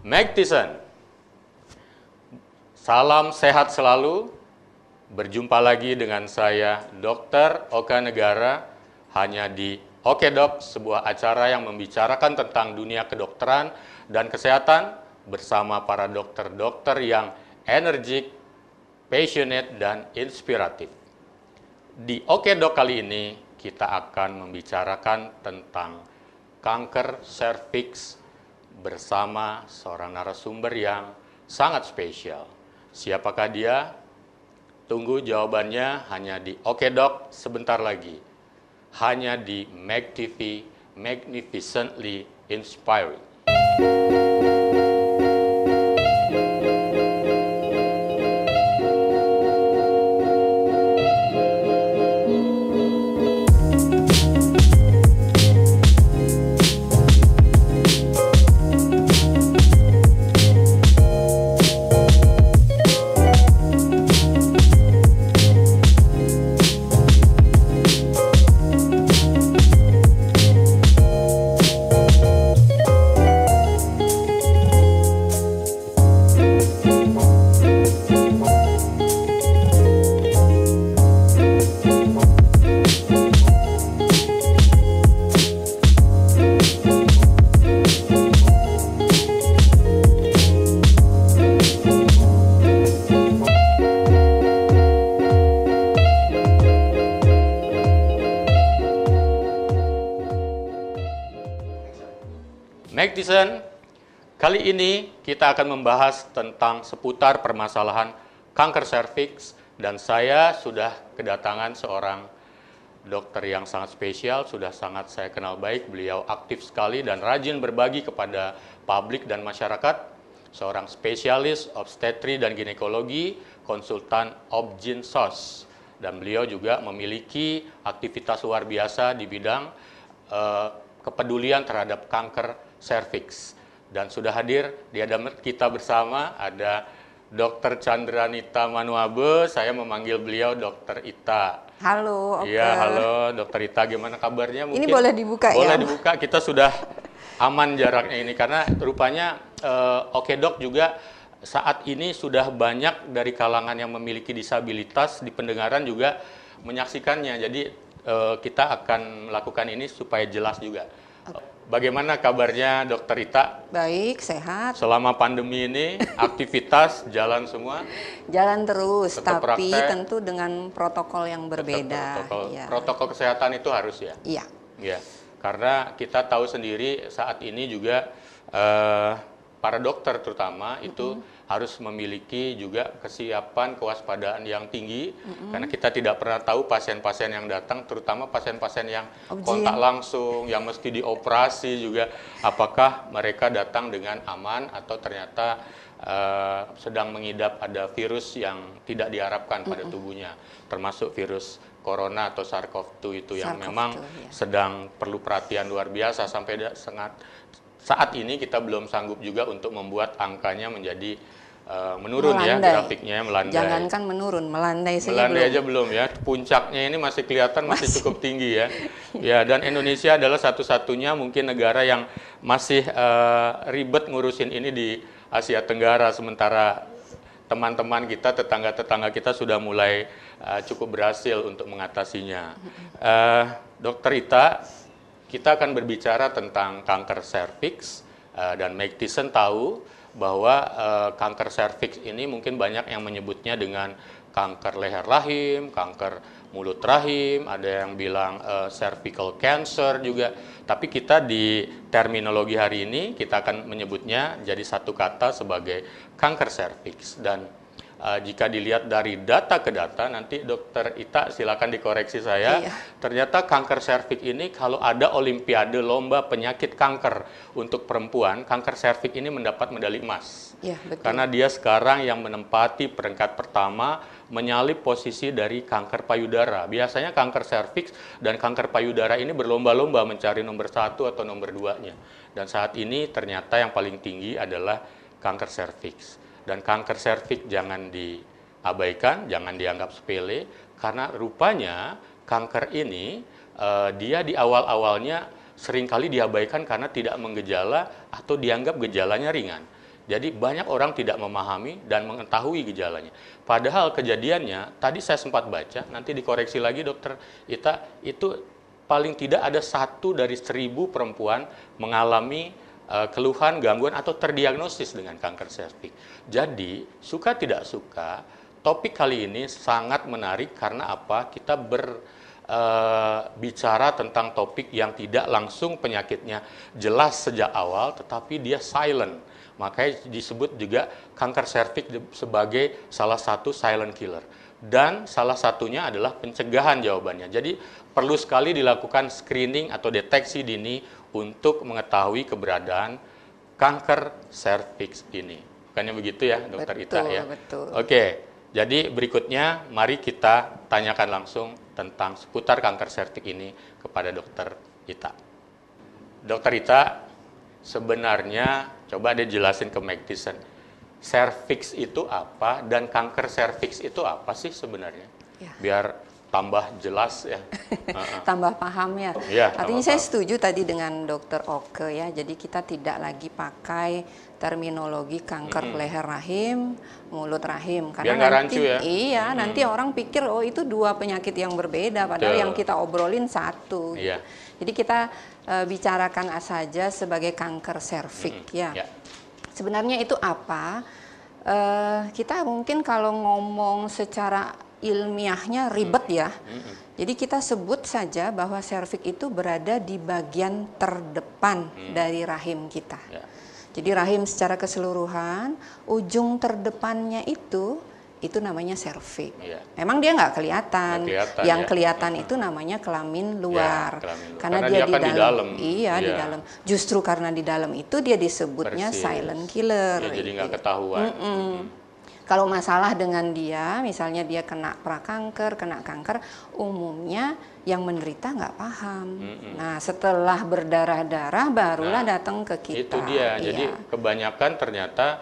Meg Thiessen, salam sehat selalu. Berjumpa lagi dengan saya, Dr. Oka Negara, hanya di Oke Dok, sebuah acara yang membicarakan tentang dunia kedokteran dan kesehatan bersama para dokter-dokter yang energik, passionate, dan inspiratif. Di Oke Dok kali ini, kita akan membicarakan tentang kanker serviks bersama seorang narasumber yang sangat spesial. Siapakah dia? Tunggu jawabannya hanya di Oke Dok sebentar lagi. Hanya di Meg TV, Magnificently Inspiring. Meg Thiessen, kali ini kita akan membahas tentang seputar permasalahan kanker serviks dan saya sudah kedatangan seorang dokter yang sangat spesial, sudah sangat saya kenal baik, beliau aktif sekali dan rajin berbagi kepada publik dan masyarakat, seorang spesialis obstetri dan ginekologi, konsultan OBGYN-SOS, dan beliau juga memiliki aktivitas luar biasa di bidang kepedulian terhadap kanker serviks. Dan sudah hadir di hadapan kita bersama ada Dr. Chandranita Manuabe, saya memanggil beliau Dr. Ita. Halo, Oke. Iya, halo Dr. Ita, gimana kabarnya? Mungkin ini boleh dibuka boleh ya? Boleh dibuka, kita sudah aman jaraknya ini karena rupanya Oke Dok juga saat ini sudah banyak dari kalangan yang memiliki disabilitas di pendengaran juga menyaksikannya. Jadi kita akan melakukan ini supaya jelas juga. Bagaimana kabarnya Dokter Ita? Baik, sehat. Selama pandemi ini aktivitas jalan semua? Jalan terus, Tetap tapi praktek. tentu dengan protokol yang berbeda. Protokol kesehatan itu harus ya? Iya. Ya, karena kita tahu sendiri saat ini juga para dokter terutama itu harus memiliki juga kesiapan kewaspadaan yang tinggi karena kita tidak pernah tahu pasien-pasien yang datang, terutama pasien-pasien yang kontak langsung, yang mesti dioperasi juga, apakah mereka datang dengan aman atau ternyata sedang mengidap ada virus yang tidak diharapkan pada tubuhnya, termasuk virus corona atau SARS-CoV-2 itu yang memang sedang perlu perhatian luar biasa sampai saat ini kita belum sanggup juga untuk membuat angkanya menjadi menurun ya, grafiknya melandai. Jangankan menurun, melandai saja belum. Melandai aja belum ya, puncaknya ini masih kelihatan masih cukup tinggi ya. Ya, dan Indonesia adalah satu-satunya mungkin negara yang masih ribet ngurusin ini di Asia Tenggara, sementara teman-teman kita, tetangga-tetangga kita sudah mulai cukup berhasil untuk mengatasinya. Dokter Ita, kita akan berbicara tentang kanker serviks dan Meg Thiessen tahu bahwa kanker serviks ini mungkin banyak yang menyebutnya dengan kanker leher rahim, kanker mulut rahim, ada yang bilang cervical cancer juga. Tapi kita di terminologi hari ini kita akan menyebutnya jadi satu kata sebagai kanker serviks. Dan jika dilihat dari data ke data, nanti Dokter Ita silakan dikoreksi saya. Iya. Ternyata kanker serviks ini kalau ada olimpiade lomba penyakit kanker untuk perempuan, kanker serviks ini mendapat medali emas. Iya, betul. Karena dia sekarang yang menempati peringkat pertama menyalip posisi dari kanker payudara. Biasanya kanker serviks dan kanker payudara ini berlomba-lomba mencari nomor 1 atau nomor 2-nya. Dan saat ini ternyata yang paling tinggi adalah kanker serviks. Dan kanker serviks jangan diabaikan, jangan dianggap sepele, karena rupanya kanker ini dia di awal-awalnya seringkali diabaikan karena tidak menggejala atau dianggap gejalanya ringan. Jadi banyak orang tidak memahami dan mengetahui gejalanya. Padahal kejadiannya, tadi saya sempat baca, nanti dikoreksi lagi Dokter Ita, itu paling tidak ada 1 dari 1000 perempuan mengalami keluhan, gangguan, atau terdiagnosis dengan kanker serviks. Jadi, suka tidak suka, topik kali ini sangat menarik karena apa? Kita bicara tentang topik yang tidak langsung penyakitnya jelas sejak awal, tetapi dia silent. Makanya disebut juga kanker serviks sebagai salah satu silent killer. Dan salah satunya adalah pencegahan jawabannya. Jadi perlu sekali dilakukan screening atau deteksi dini untuk mengetahui keberadaan kanker serviks ini. Bukannya begitu ya, Dokter Ita ya? Betul. Oke, jadi berikutnya mari kita tanyakan langsung tentang seputar kanker serviks ini kepada Dokter Ita. Dokter Ita, sebenarnya coba deh jelasin ke Mike Tyson, serviks itu apa dan kanker serviks itu apa sih sebenarnya? Ya. Biar tambah jelas ya. Tambah paham ya. Ya, Artinya saya setuju tadi dengan Dokter Oke ya. Jadi kita tidak lagi pakai terminologi kanker leher rahim, mulut rahim, karena biar nggak nanti rancu ya. Iya, nanti orang pikir oh itu 2 penyakit yang berbeda, padahal yang kita obrolin satu. Iya. Jadi kita bicarakan saja sebagai kanker serviks ya. Sebenarnya itu apa? Kita mungkin kalau ngomong secara ilmiahnya ribet ya. Jadi kita sebut saja bahwa serviks itu berada di bagian terdepan dari rahim kita. Jadi rahim secara keseluruhan, ujung terdepannya itu namanya serviks. Memang dia nggak kelihatan. Yang kelihatan itu namanya kelamin luar. Karena dia kan di dalam. Iya, di dalam. Justru karena di dalam itu dia disebutnya silent killer. Jadi nggak ketahuan. Kalau masalah dengan dia, misalnya dia kena prakanker, kena kanker, umumnya yang menderita nggak paham. Nah, setelah berdarah-darah barulah datang ke kita. Itu dia. Jadi kebanyakan ternyata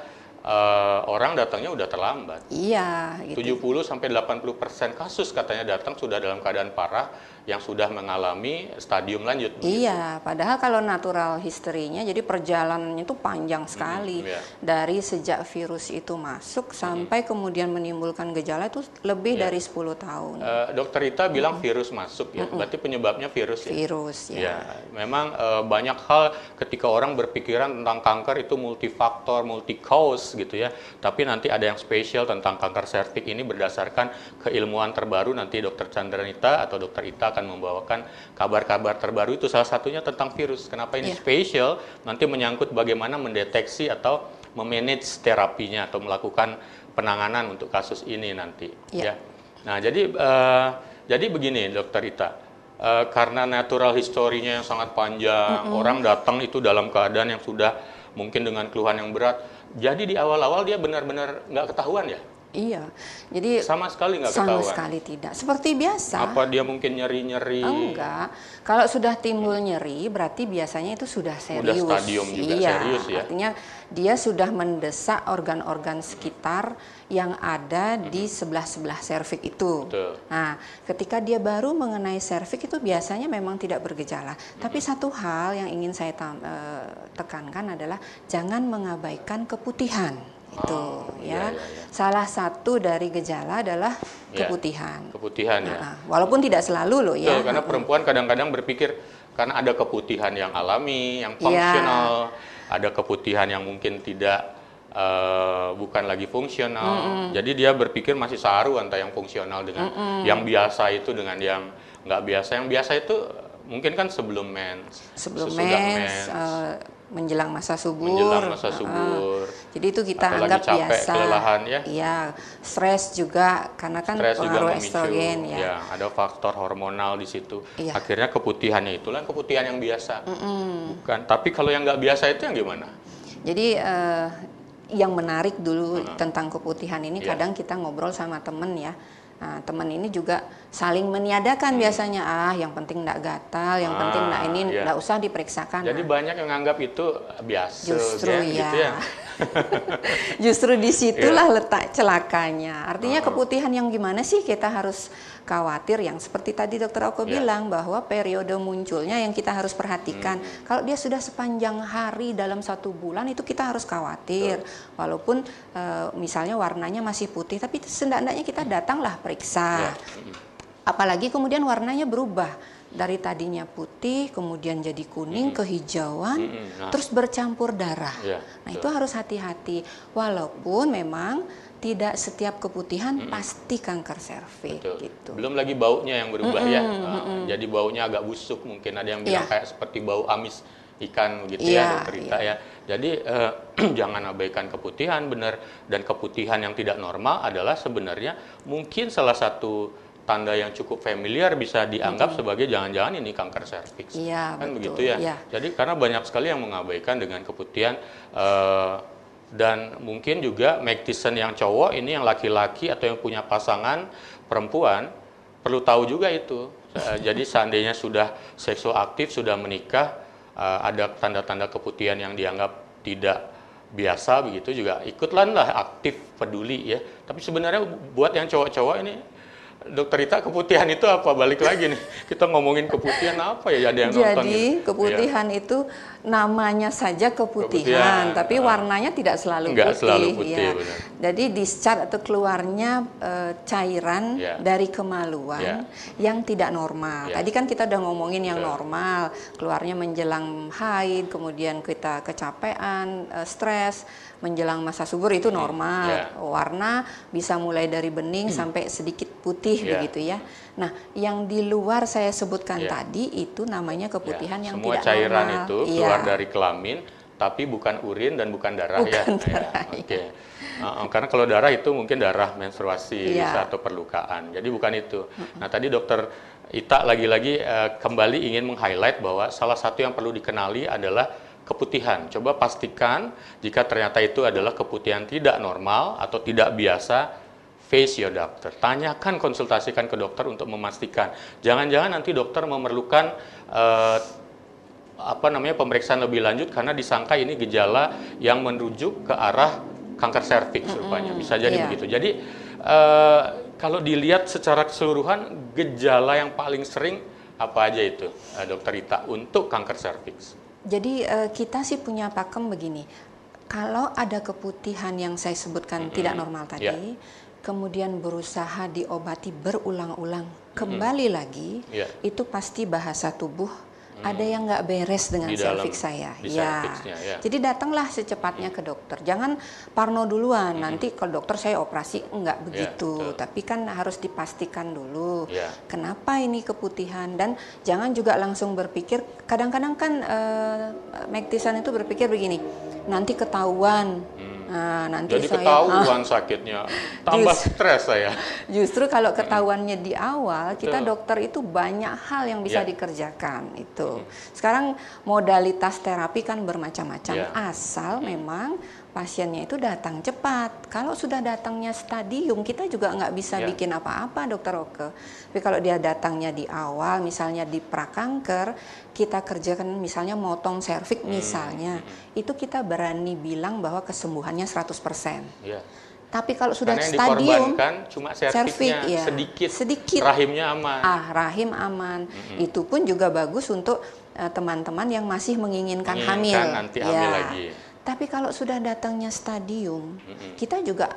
orang datangnya udah terlambat. Iya. Gitu. 70-80% kasus katanya datang sudah dalam keadaan parah, yang sudah mengalami stadium lanjut. Iya, padahal kalau natural history-nya, jadi perjalanannya itu panjang sekali. Dari sejak virus itu masuk sampai kemudian menimbulkan gejala itu lebih dari 10 tahun. Dokter Ita bilang virus masuk ya, berarti penyebabnya virus ya? Virus ya. Memang banyak hal ketika orang berpikiran tentang kanker itu multifaktor, multi-cause gitu ya. Tapi nanti ada yang spesial tentang kanker serviks ini berdasarkan keilmuan terbaru. Nanti Dokter Chandranita atau Dokter Ita akan membawakan kabar-kabar terbaru, itu salah satunya tentang virus. Kenapa ini spesial? Nanti menyangkut bagaimana mendeteksi atau memanage terapinya atau melakukan penanganan untuk kasus ini nanti. Ya. Nah, jadi begini Dokter Ita, karena natural history-nya yang sangat panjang, orang datang itu dalam keadaan yang sudah mungkin dengan keluhan yang berat. Jadi di awal-awal dia benar-benar nggak ketahuan ya? Iya, jadi sama sekali nggak ketahuan. Sama sekali tidak. Seperti biasa. Apa dia mungkin nyeri-nyeri? Enggak. Kalau sudah timbul nyeri, berarti biasanya itu sudah serius. Udah stadium juga serius ya. Artinya dia sudah mendesak organ-organ sekitar yang ada di sebelah-sebelah serviks itu. Betul. Nah, ketika dia baru mengenai serviks itu biasanya memang tidak bergejala. Tapi satu hal yang ingin saya tekankan adalah jangan mengabaikan keputihan. Itu salah satu dari gejala adalah keputihan. Keputihan ya. Walaupun tidak selalu loh ya. Betul, karena perempuan kadang-kadang berpikir karena ada keputihan yang alami, yang fungsional, ada keputihan yang mungkin tidak bukan lagi fungsional. Jadi dia berpikir masih saru antara yang fungsional dengan yang biasa itu dengan yang nggak biasa. Yang biasa itu mungkin kan sebelum mens, mens. Menjelang masa subur. Jadi itu kita atau anggap capek, biasa. Kelelahan ya. Iya, stres juga karena kan pengaruh estrogen ya. Ada faktor hormonal di situ. Akhirnya keputihannya itulah keputihan yang biasa. Bukan. Tapi kalau yang nggak biasa itu yang gimana? Jadi yang menarik dulu tentang keputihan ini kadang kita ngobrol sama temen ya. Nah, teman ini juga saling meniadakan biasanya, yang penting enggak gatal, yang penting enggak ini enggak usah diperiksakan. Jadi banyak yang nganggap itu biasa. Justru gitu ya. Justru disitulah letak celakanya. Artinya keputihan yang gimana sih kita harus khawatir yang seperti tadi Dokter Oke bilang bahwa periode munculnya yang kita harus perhatikan. Kalau dia sudah sepanjang hari dalam 1 bulan itu kita harus khawatir. Walaupun misalnya warnanya masih putih, tapi setidaknya kita datanglah periksa. Apalagi kemudian warnanya berubah. Dari tadinya putih, kemudian jadi kuning, kehijauan, terus bercampur darah. Nah itu harus hati-hati. Walaupun memang tidak setiap keputihan pasti kanker serviks. Gitu. Belum lagi baunya yang berubah ya. Jadi baunya agak busuk, mungkin ada yang bilang kayak seperti bau amis ikan gitu ya, Dokter Ita ya. Jadi jangan abaikan keputihan, benar. Dan keputihan yang tidak normal adalah sebenarnya mungkin salah satu tanda yang cukup familiar bisa dianggap sebagai jangan-jangan ini kanker serviks. Kan betul. Begitu ya. Jadi karena banyak sekali yang mengabaikan dengan keputihan dan mungkin juga Mac-Thyssen yang cowok ini yang laki-laki atau yang punya pasangan perempuan perlu tahu juga itu. Jadi seandainya sudah seksual aktif, sudah menikah, ada tanda-tanda keputihan yang dianggap tidak biasa begitu juga ikutlah aktif peduli ya. Tapi sebenarnya buat yang cowok-cowok ini Dokter Ita, keputihan itu apa? Balik lagi nih, kita ngomongin keputihan apa ya? Ada yang nonton. Jadi keputihan itu namanya saja keputihan, tapi warnanya tidak selalu putih. Selalu putih ya. Jadi discharge atau keluarnya cairan dari kemaluan yang tidak normal. Tadi kan kita udah ngomongin yang normal, keluarnya menjelang haid, kemudian kita kecapean, stres, menjelang masa subur itu normal. Warna bisa mulai dari bening sampai sedikit putih begitu ya. Nah, yang di luar saya sebutkan tadi itu namanya keputihan yang semua tidak normal. Semua cairan itu keluar dari kelamin, tapi bukan urin dan bukan darah karena kalau darah itu mungkin darah menstruasi atau perlukaan. Jadi bukan itu. Nah, tadi Dokter Ita lagi-lagi kembali ingin meng-highlight bahwa salah satu yang perlu dikenali adalah keputihan. Coba pastikan jika ternyata itu adalah keputihan tidak normal atau tidak biasa, face your doctor. Tanyakan, konsultasikan ke dokter untuk memastikan. Jangan-jangan nanti dokter memerlukan pemeriksaan lebih lanjut karena disangka ini gejala yang merujuk ke arah kanker serviks rupanya. Bisa jadi begitu. Jadi kalau dilihat secara keseluruhan gejala yang paling sering apa aja itu, Dokter Ita, untuk kanker serviks? Jadi kita sih punya pakem begini, kalau ada keputihan yang saya sebutkan tidak normal tadi, kemudian berusaha diobati berulang-ulang, kembali lagi, itu pasti bahasa tubuh ada yang nggak beres dengan serviks saya. Jadi datanglah secepatnya ke dokter. Jangan parno duluan. Nanti kalau dokter saya operasi, enggak begitu. Tapi kan harus dipastikan dulu. Kenapa ini keputihan? Dan jangan juga langsung berpikir. Kadang-kadang kan Mac-Thyssen itu berpikir begini. Nanti ketahuan. Nah, nanti jadi ketahuan sakitnya, tambah stres saya. Justru kalau ketahuannya di awal, kita dokter itu banyak hal yang bisa dikerjakan itu. Sekarang modalitas terapi kan bermacam-macam, asal memang pasiennya itu datang cepat. Kalau sudah datangnya stadium, kita juga nggak bisa bikin apa-apa, Dokter Oke. Tapi kalau dia datangnya di awal, misalnya di prakanker, kita kerjakan misalnya motong serviks misalnya, itu kita berani bilang bahwa kesembuhannya 100%. Tapi kalau sudah karena yang stadium, dikorbankan cuma serviksnya sedikit, rahimnya aman. Rahim aman. Itu pun juga bagus untuk teman-teman yang masih menginginkan hamil. Nanti hamil lagi. Tapi kalau sudah datangnya stadium, kita juga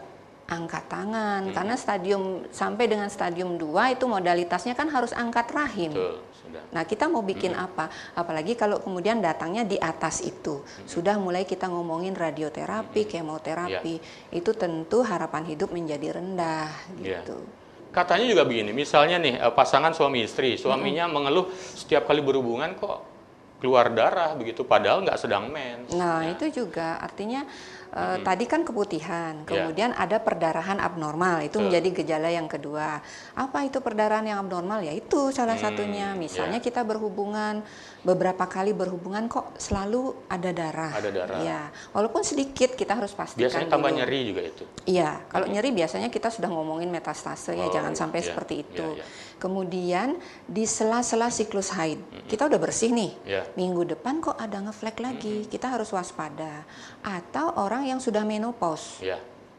angkat tangan. Karena stadium sampai dengan stadium 2 itu modalitasnya kan harus angkat rahim. Sudah. Nah, kita mau bikin apa? Apalagi kalau kemudian datangnya di atas itu. Sudah mulai kita ngomongin radioterapi, kemoterapi. Itu tentu harapan hidup menjadi rendah gitu. Katanya juga begini, misalnya nih pasangan suami istri, suaminya mengeluh setiap kali berhubungan kok keluar darah begitu, padahal nggak sedang mens. Nah, itu juga artinya tadi kan keputihan, kemudian ada perdarahan abnormal, itu menjadi gejala yang kedua. Apa itu perdarahan yang abnormal? Ya itu salah satunya. Misalnya kita berhubungan, beberapa kali berhubungan kok selalu ada darah. Ada darah. Ya, walaupun sedikit kita harus pastikan. Biasanya tambah nyeri juga itu. Iya, kalau nyeri biasanya kita sudah ngomongin metastase ya, jangan sampai seperti itu. Kemudian di sela-sela siklus haid, kita udah bersih nih. Minggu depan kok ada ngeflek lagi, kita harus waspada. Atau orang yang sudah menopause.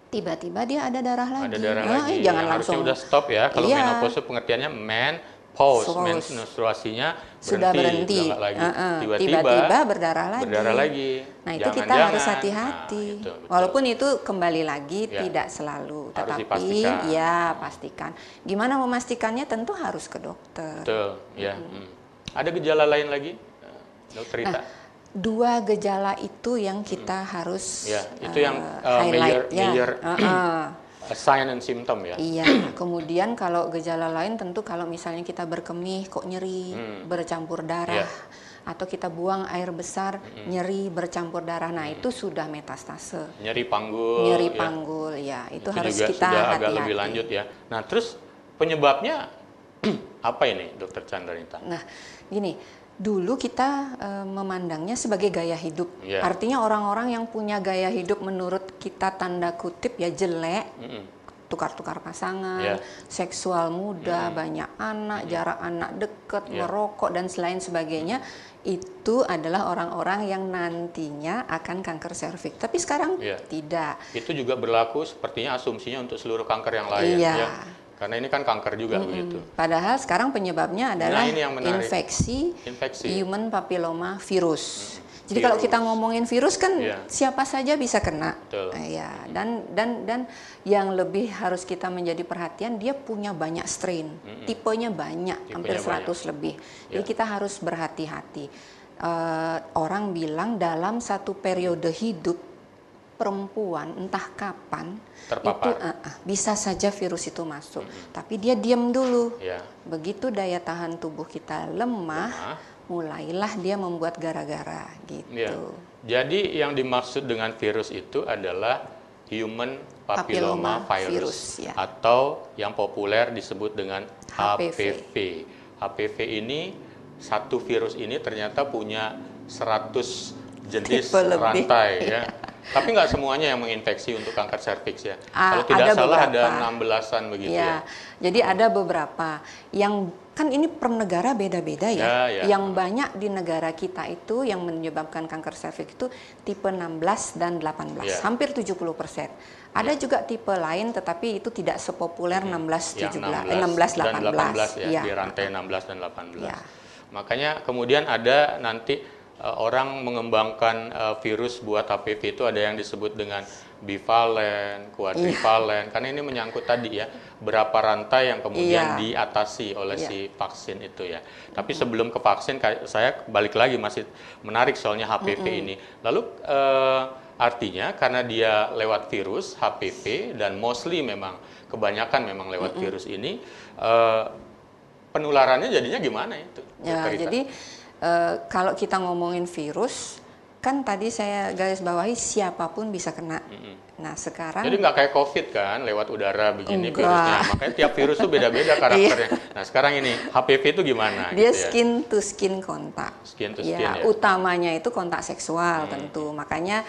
tiba-tiba dia ada darah lagi. Ada darah lagi. Jangan yang langsung. Harusnya udah stop ya. Kalau menopause pengertiannya menopause, menstruasinya sudah berhenti. Tiba-tiba berdarah lagi. Berdarah lagi. Nah, itu kita harus hati-hati. Walaupun itu kembali lagi tidak selalu, harus tetapi pastikan. Gimana memastikannya? Tentu harus ke dokter. Betul, ya. Ada gejala lain lagi, Dokter Rita? Dua gejala itu yang kita harus itu yang highlight major sign and symptom ya. Iya. Kemudian kalau gejala lain tentu kalau misalnya kita berkemih kok nyeri, bercampur darah, atau kita buang air besar, nyeri bercampur darah. Nah, itu sudah metastase. Nyeri panggul. Nyeri panggul, itu harus juga kita sudah hati-hati. Agak lebih lanjut ya. Nah, terus penyebabnya apa ini, Dokter Chandranita? Nah, gini. Dulu kita memandangnya sebagai gaya hidup. Artinya orang-orang yang punya gaya hidup menurut kita tanda kutip jelek, tukar-tukar pasangan, seksual muda, banyak anak, jarak anak dekat, merokok dan selain sebagainya, itu adalah orang-orang yang nantinya akan kanker serviks. Tapi sekarang tidak. Itu juga berlaku sepertinya asumsinya untuk seluruh kanker yang lain. Karena ini kan kanker juga begitu. Padahal sekarang penyebabnya adalah infeksi human papilloma virus. Jadi kalau kita ngomongin virus kan siapa saja bisa kena. Dan yang lebih harus kita menjadi perhatian, dia punya banyak strain. Tipenya banyak, hampir 100 lebih. Jadi kita harus berhati-hati. Orang bilang dalam satu periode hidup perempuan entah kapan terpapar. Itu bisa saja virus itu masuk, tapi dia diam dulu. Begitu daya tahan tubuh kita lemah, mulailah dia membuat gara-gara gitu. Jadi yang dimaksud dengan virus itu adalah human papilloma virus atau yang populer disebut dengan HPV. HPV ini satu virus ini ternyata punya 100 jenis rantai Tapi nggak semuanya yang menginfeksi untuk kanker serviks ya. Kalau tidak salah ada 16-an begitu ya. Jadi ada beberapa yang kan ini per negara beda-beda Yang banyak di negara kita itu yang menyebabkan kanker serviks itu tipe 16 dan 18, hampir 70%. Ada juga tipe lain tetapi itu tidak sepopuler 16-18. Di rantai 16 dan 18. Makanya kemudian ada nanti orang mengembangkan virus buat HPV itu ada yang disebut dengan bivalen, kuadrivalen, karena ini menyangkut tadi berapa rantai yang kemudian diatasi oleh si vaksin itu ya. Tapi sebelum ke vaksin, saya balik lagi masih menarik soalnya HPV ini. Lalu artinya karena dia lewat virus HPV dan mostly memang kebanyakan memang lewat virus ini, penularannya jadinya gimana itu? Jadi kalau kita ngomongin virus, kan tadi saya garis bawahi siapapun bisa kena. Nah sekarang jadi nggak kayak COVID kan lewat udara begini virusnya, makanya tiap virus tuh beda-beda karakternya. Nah sekarang ini HPV itu gimana? Dia skin to skin kontak. Skin to skin utamanya itu kontak seksual tentu. Makanya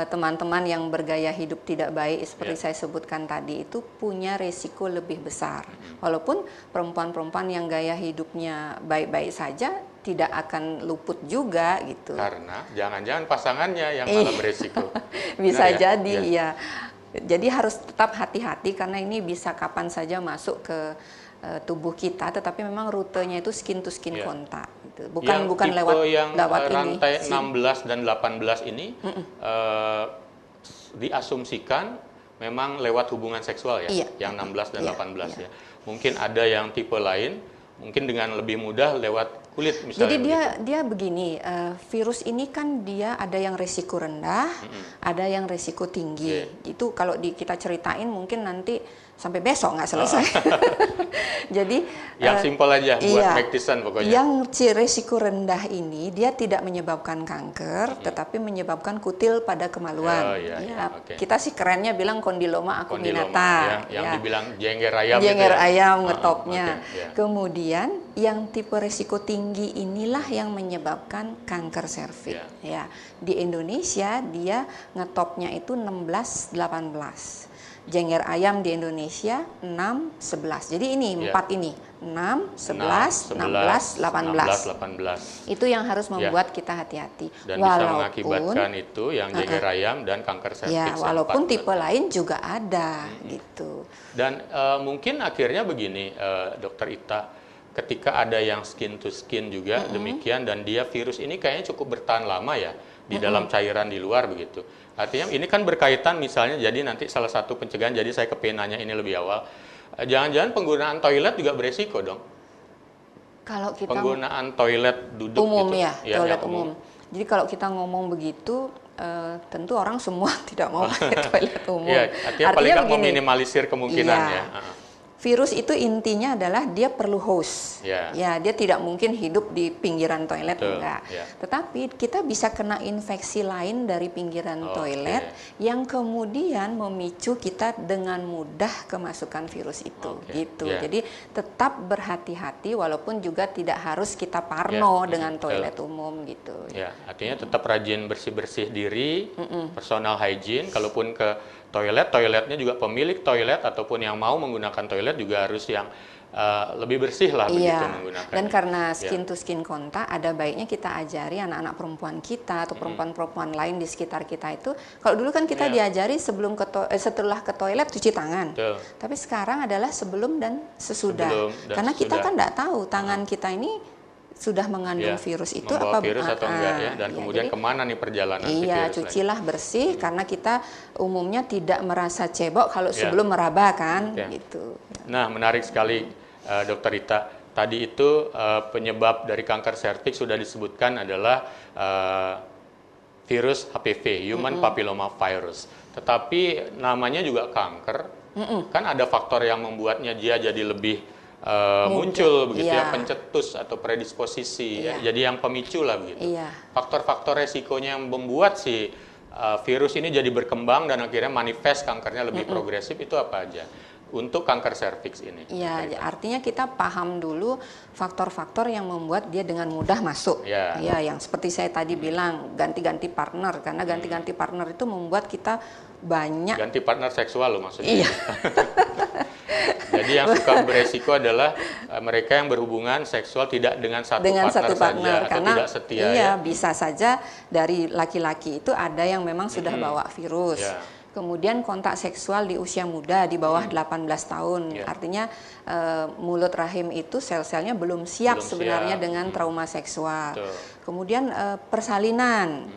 teman-teman yang bergaya hidup tidak baik seperti saya sebutkan tadi itu punya resiko lebih besar. Walaupun perempuan-perempuan yang gaya hidupnya baik-baik saja tidak akan luput juga gitu. Karena jangan-jangan pasangannya yang malah beresiko. Bisa jadi ya. Jadi harus tetap hati-hati karena ini bisa kapan saja masuk ke tubuh kita, tetapi memang rutenya itu skin to skin kontak gitu. Bukan lewat rantai 16 dan 18 ini diasumsikan memang lewat hubungan seksual yang 16 dan 18 ya. Mungkin ada yang tipe lain, mungkin dengan lebih mudah lewat kulit misalnya. Jadi dia begini, virus ini kan dia ada yang resiko rendah, ada yang resiko tinggi. Itu kalau kita ceritain mungkin nanti sampai besok nggak selesai. Jadi yang simpel aja buat make-tisan pokoknya. Yang resiko rendah ini dia tidak menyebabkan kanker, tetapi menyebabkan kutil pada kemaluan. Kita sih kerennya bilang kondiloma acuminata. Yang dibilang jengger ayam. Jengger ayam ngetopnya. Kemudian yang tipe resiko tinggi inilah yang menyebabkan kanker serviks. Di Indonesia dia ngetopnya itu 16-18. Jenger ayam di Indonesia 6, 11. Jadi ini empat ini 6, 11, 16, 18. Itu yang harus membuat kita hati-hati. Dan bisa mengakibatkan itu yang jenger ayam dan kanker serviks. Ya, walaupun tipe lain juga ada gitu. Dan mungkin akhirnya begini, Dokter Ita, ketika ada yang skin to skin juga demikian, dan dia virus ini kayaknya cukup bertahan lama ya di dalam cairan di luar begitu. Artinya ini kan berkaitan misalnya, jadi nanti salah satu pencegahan, jadi saya kepenanya ini lebih awal. Jangan-jangan penggunaan toilet juga beresiko dong? Kalau kita penggunaan toilet duduk umum gitu. Ya, toilet umum. Jadi kalau kita ngomong begitu, tentu orang semua tidak mau pakai toilet umum. Ya, artinya paling kan meminimalisir kemungkinannya. Virus itu intinya adalah dia perlu host. Ya, dia tidak mungkin hidup di pinggiran toilet, enggak. Tetapi kita bisa kena infeksi lain dari pinggiran toilet yang kemudian memicu kita dengan mudah kemasukan virus itu, gitu. Jadi tetap berhati-hati, walaupun juga tidak harus kita parno dengan toilet umum, gitu. Ya, artinya tetap rajin bersih-bersih diri, personal hygiene, kalaupun ke toiletnya juga pemilik toilet ataupun yang mau menggunakan toilet juga harus yang lebih bersih lah begitu menggunakan. Dan karena skin to skin kontak, ada baiknya kita ajari anak-anak perempuan kita atau perempuan-perempuan lain di sekitar kita itu. Kalau dulu kan kita diajari setelah ke toilet cuci tangan. Tapi sekarang adalah sebelum dan sesudah. Karena kita kan tidak tahu tangan kita ini sudah mengandung virus itu apa virus atau enggak ya, dan kemudian jadi, kemana nih perjalanan cucilah bersih karena kita umumnya tidak merasa cebok kalau sebelum meraba kan gitu. Nah, menarik sekali Dokter Ita, tadi itu penyebab dari kanker serviks sudah disebutkan adalah virus HPV, Human Papilloma Virus. Tetapi namanya juga kanker, kan ada faktor yang membuatnya dia jadi lebih muncul begitu ya, pencetus atau predisposisi ya, jadi yang pemicu lah begitu. Faktor-faktor resikonya yang membuat si virus ini jadi berkembang dan akhirnya manifest kankernya lebih progresif itu apa aja untuk kanker serviks ini? Artinya kita paham dulu faktor-faktor yang membuat dia dengan mudah masuk. Yang seperti saya tadi bilang, ganti-ganti partner, karena ganti-ganti partner itu membuat kita banyak ganti partner seksual loh maksudnya. Jadi yang suka beresiko adalah mereka yang berhubungan seksual tidak dengan satu partner saja, karena tidak setia. Bisa saja dari laki-laki itu ada yang memang sudah bawa virus. Kemudian kontak seksual di usia muda di bawah 18 tahun. Artinya mulut rahim itu sel-selnya belum siap sebenarnya dengan trauma seksual. Kemudian persalinan.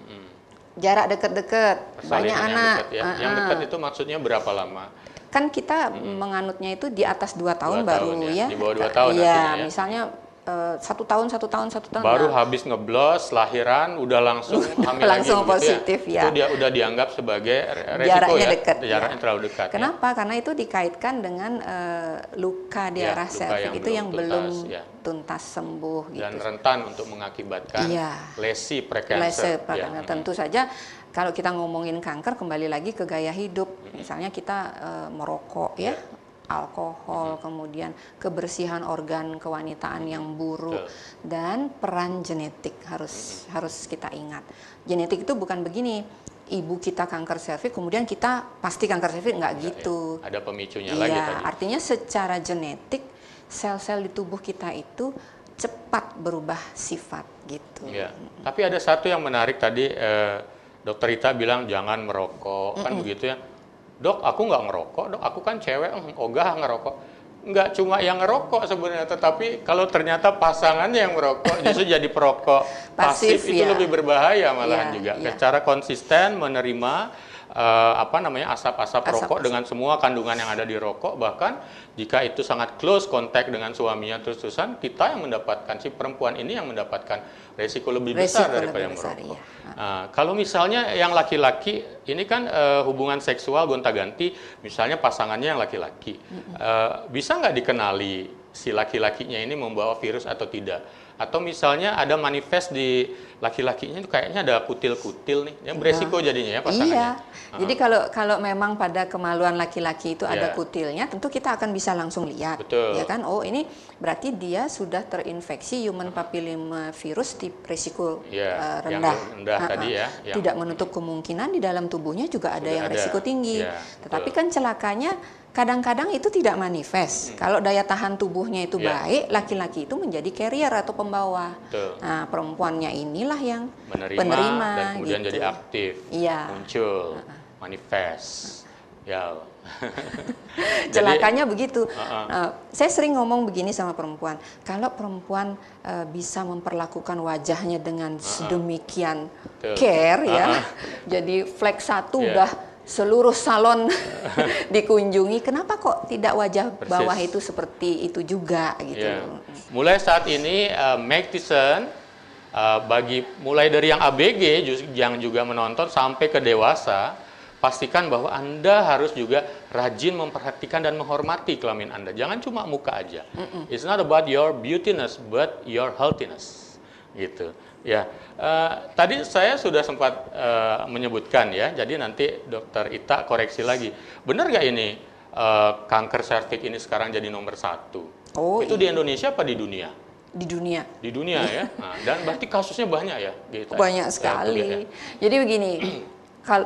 Jarak dekat-dekat, banyak anak. Yang dekat itu maksudnya berapa lama? Kan kita menganutnya itu di atas 2 tahun baru ya. Di bawah 2 tahun ya. Misalnya 1 tahun baru habis ngeblos lahiran udah langsung hamil langsung lagi, positif ya. Itu dia udah dianggap sebagai resiko jaraknya dekat, jaraknya terlalu dekat. Kenapa? Karena itu dikaitkan dengan luka di arah serviks itu yang belum tuntas sembuh gitu. Dan rentan untuk mengakibatkan lesi prekanser. Tentu saja kalau kita ngomongin kanker, kembali lagi ke gaya hidup. Misalnya kita merokok alkohol, kemudian kebersihan organ kewanitaan yang buruk, dan peran genetik harus kita ingat. Genetik itu bukan begini, ibu kita kanker serviks, kemudian kita pasti kanker serviks, nggak gitu. Ada pemicunya lagi tadi. Artinya secara genetik, sel-sel di tubuh kita itu cepat berubah sifat gitu. Tapi ada satu yang menarik tadi, Dokter Ita bilang jangan merokok, kan begitu ya. Dok, aku nggak ngerokok, dok, aku kan cewek, ogah ngerokok. Nggak cuma yang ngerokok sebenarnya, tetapi kalau ternyata pasangannya yang merokok, justru jadi perokok pasif itu lebih berbahaya malahan juga. Secara konsisten menerima asap-asap rokok dengan semua kandungan yang ada di rokok, bahkan jika itu sangat close contact dengan suaminya terus-terusan, kita yang mendapatkan, si perempuan ini yang mendapatkan resiko lebih besar daripada yang merokok. Kalau misalnya yang laki-laki, ini kan hubungan seksual gonta-ganti, misalnya pasangannya yang laki-laki, bisa nggak dikenali si laki-lakinya ini membawa virus atau tidak? Atau misalnya ada manifest di laki-lakinya itu kayaknya ada kutil-kutil nih, yang beresiko jadinya ya pasangannya. Iya. Jadi kalau memang pada kemaluan laki-laki itu ada kutilnya, tentu kita akan bisa langsung lihat. Betul. Ya kan? Oh, ini berarti dia sudah terinfeksi human papilloma virus di risiko rendah. Yang rendah tadi ya. Tidak menutup kemungkinan di dalam tubuhnya juga ada yang risiko tinggi. Tetapi kan celakanya kadang-kadang itu tidak manifest. Kalau daya tahan tubuhnya itu baik, laki-laki itu menjadi carrier atau pembawa. Nah, perempuannya inilah yang penerima dan kemudian gitu. jadi aktif, muncul, manifest. Ya. Celakanya begitu. Saya sering ngomong begini sama perempuan. Kalau perempuan bisa memperlakukan wajahnya dengan sedemikian care ya. Jadi flex 1 udah seluruh salon dikunjungi, kenapa kok tidak wajah bawah itu seperti itu juga gitu. Mulai saat ini make decision mulai dari yang ABG yang juga menonton sampai ke dewasa, pastikan bahwa Anda harus juga rajin memperhatikan dan menghormati kelamin Anda. Jangan cuma muka aja. It's not about your beautiness but your healthiness. Gitu. Ya, tadi saya sudah sempat menyebutkan ya, jadi nanti Dokter Ita koreksi lagi. Benar nggak ini kanker serviks ini sekarang jadi nomor 1? Itu di Indonesia apa di dunia? Di dunia. Di dunia ya. Nah, dan berarti kasusnya banyak ya? Gitu. Banyak sekali. Jadi begini,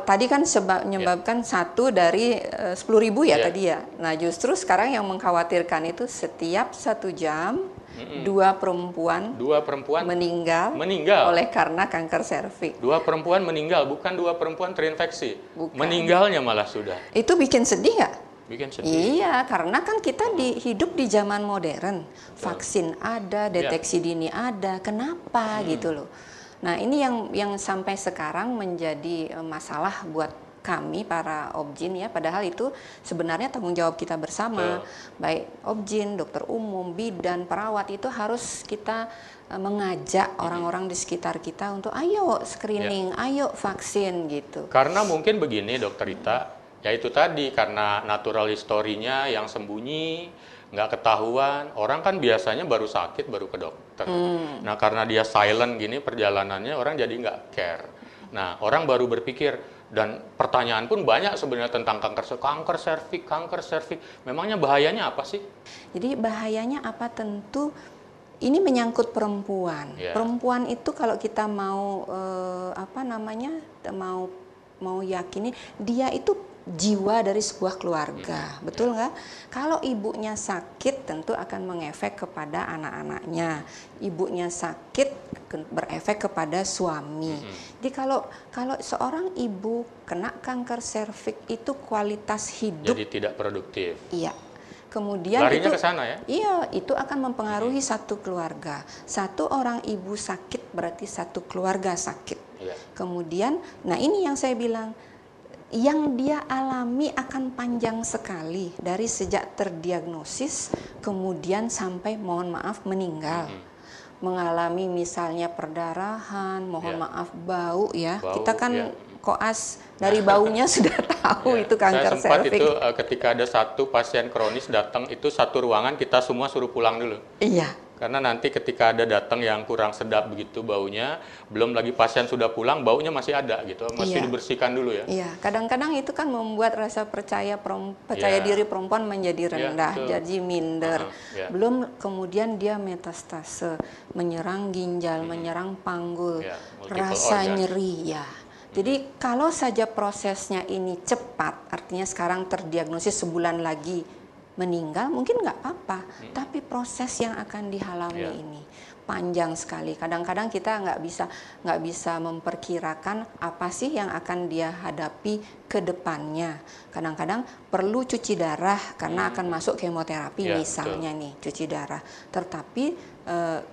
tadi kan menyebabkan 1 dari 10.000 ya tadi ya. Nah justru sekarang yang mengkhawatirkan itu setiap 1 jam 2 perempuan meninggal oleh karena kanker serviks. 2 perempuan meninggal, bukan 2 perempuan terinfeksi. Bukan. Meninggalnya malah sudah. Itu bikin sedih nggak? Bikin sedih. Iya, karena kan kita hidup di zaman modern. Vaksin ada, deteksi dini ada. Kenapa gitu loh? Nah ini yang sampai sekarang menjadi masalah buat kami para Obgyn ya, padahal itu sebenarnya tanggung jawab kita bersama, baik Obgyn, dokter umum, bidan, perawat, itu harus kita mengajak orang-orang di sekitar kita untuk ayo screening, ayo vaksin gitu. Karena mungkin begini Dokter Ita, ya itu tadi karena natural history-nya yang sembunyi, nggak ketahuan, orang kan biasanya baru sakit baru ke dokter. Nah karena dia silent gini perjalanannya, orang jadi nggak care. Nah orang baru berpikir. Dan pertanyaan pun banyak sebenarnya tentang kanker serviks. Memangnya bahayanya apa sih? Jadi bahayanya apa, tentu ini menyangkut perempuan. Perempuan itu kalau kita mau mau yakini dia itu jiwa dari sebuah keluarga, betul nggak? Kalau ibunya sakit tentu akan mengefek kepada anak-anaknya. Ibunya sakit berefek kepada suami. Jadi kalau seorang ibu kena kanker serviks itu kualitas hidup jadi tidak produktif. Iya. Kemudian larinya ke sana ya? Iya, itu akan mempengaruhi satu keluarga. Satu orang ibu sakit berarti satu keluarga sakit. Kemudian, nah ini yang saya bilang, yang dia alami akan panjang sekali dari sejak terdiagnosis kemudian sampai mohon maaf meninggal. Mengalami misalnya perdarahan, mohon maaf bau ya. Kita kan koas dari baunya sudah tahu itu kanker serviks. Saya sempat itu ketika ada satu pasien kronis datang, itu satu ruangan kita semua suruh pulang dulu. Iya. Karena nanti ketika ada datang yang kurang sedap begitu baunya, belum lagi pasien sudah pulang, baunya masih ada gitu, masih dibersihkan dulu ya. Iya, kadang-kadang itu kan membuat rasa percaya diri perempuan menjadi rendah, jadi minder. Belum kemudian dia metastase, menyerang ginjal, menyerang panggul, rasa nyeri ya. Jadi kalau saja prosesnya ini cepat, artinya sekarang terdiagnosis sebulan lagi meninggal, mungkin nggak apa-apa. Tapi proses yang akan dialami ini panjang sekali. Kadang-kadang kita nggak bisa memperkirakan apa sih yang akan dia hadapi ke depannya. Kadang-kadang perlu cuci darah karena akan masuk kemoterapi misalnya nih, cuci darah. Tetapi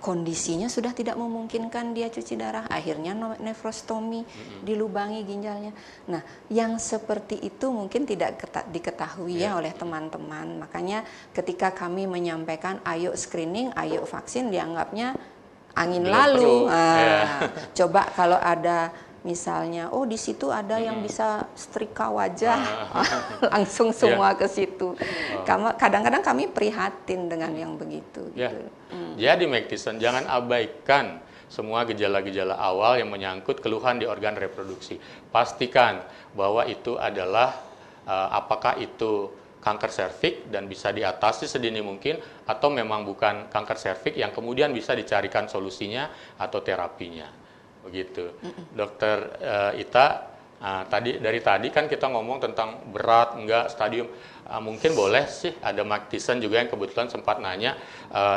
kondisinya sudah tidak memungkinkan dia cuci darah, akhirnya nefrostomi, dilubangi ginjalnya. Nah, yang seperti itu mungkin tidak diketahui ya oleh teman-teman. Makanya ketika kami menyampaikan ayo screening, ayo vaksin, dianggapnya angin lalu. Coba kalau ada misalnya, oh di situ ada yang bisa setrika wajah, langsung semua ke situ. Kadang-kadang kami prihatin dengan yang begitu. Gitu. Jadi Meg Tison, jangan abaikan semua gejala-gejala awal yang menyangkut keluhan di organ reproduksi. Pastikan bahwa itu adalah apakah itu kanker serviks dan bisa diatasi sedini mungkin, atau memang bukan kanker serviks yang kemudian bisa dicarikan solusinya atau terapinya. Begitu. Dokter Ita, dari tadi kan kita ngomong tentang berat, enggak, stadium. Mungkin boleh sih, ada Meg Tison juga yang kebetulan sempat nanya,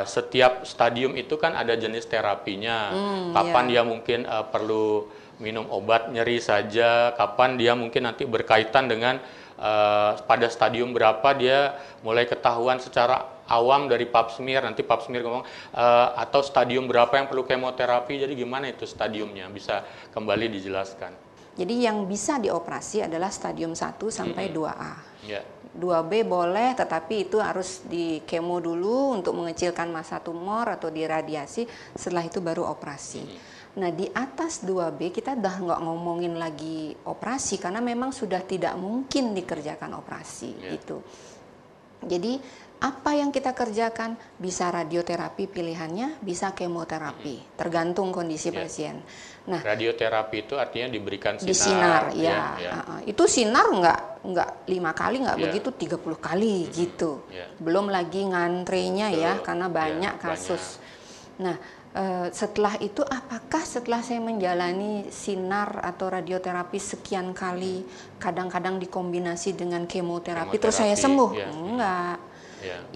setiap stadium itu kan ada jenis terapinya. Kapan dia mungkin perlu minum obat nyeri saja, kapan dia mungkin nanti berkaitan dengan pada stadium berapa dia mulai ketahuan secara awam dari pap smear, nanti pap smear ngomong atau stadium berapa yang perlu kemoterapi, jadi gimana itu stadiumnya, bisa kembali dijelaskan. Jadi yang bisa dioperasi adalah stadium 1 sampai 2A. 2B boleh, tetapi itu harus di kemo dulu untuk mengecilkan massa tumor atau diradiasi, setelah itu baru operasi. Nah, di atas 2B kita udah nggak ngomongin lagi operasi, karena memang sudah tidak mungkin dikerjakan operasi gitu. Jadi apa yang kita kerjakan, bisa radioterapi pilihannya, bisa kemoterapi, tergantung kondisi pasien. Nah, radioterapi itu artinya diberikan sinar. Di sinar, itu sinar nggak 5 kali, nggak begitu 30 kali gitu. Belum lagi ngantrenya karena banyak kasus. Nah, setelah itu apakah setelah saya menjalani sinar atau radioterapi sekian kali, kadang-kadang dikombinasi dengan kemoterapi terus saya sembuh? Enggak.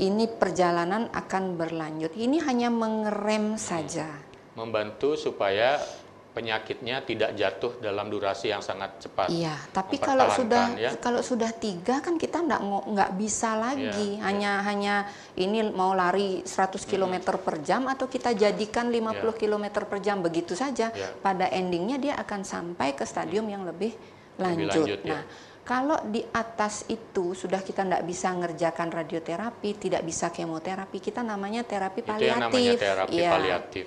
Ini perjalanan akan berlanjut. Ini hanya mengerem saja. Membantu supaya penyakitnya tidak jatuh dalam durasi yang sangat cepat. Iya, tapi kalau sudah 3 kan kita nggak bisa lagi. Hanya ini mau lari 100 km per jam atau kita jadikan 50 km per jam begitu saja. Pada endingnya dia akan sampai ke stadium yang lebih lanjut. Nah, kalau di atas itu sudah kita tidak bisa ngerjakan radioterapi, tidak bisa kemoterapi, kita namanya terapi paliatif. Itu yang namanya terapi paliatif.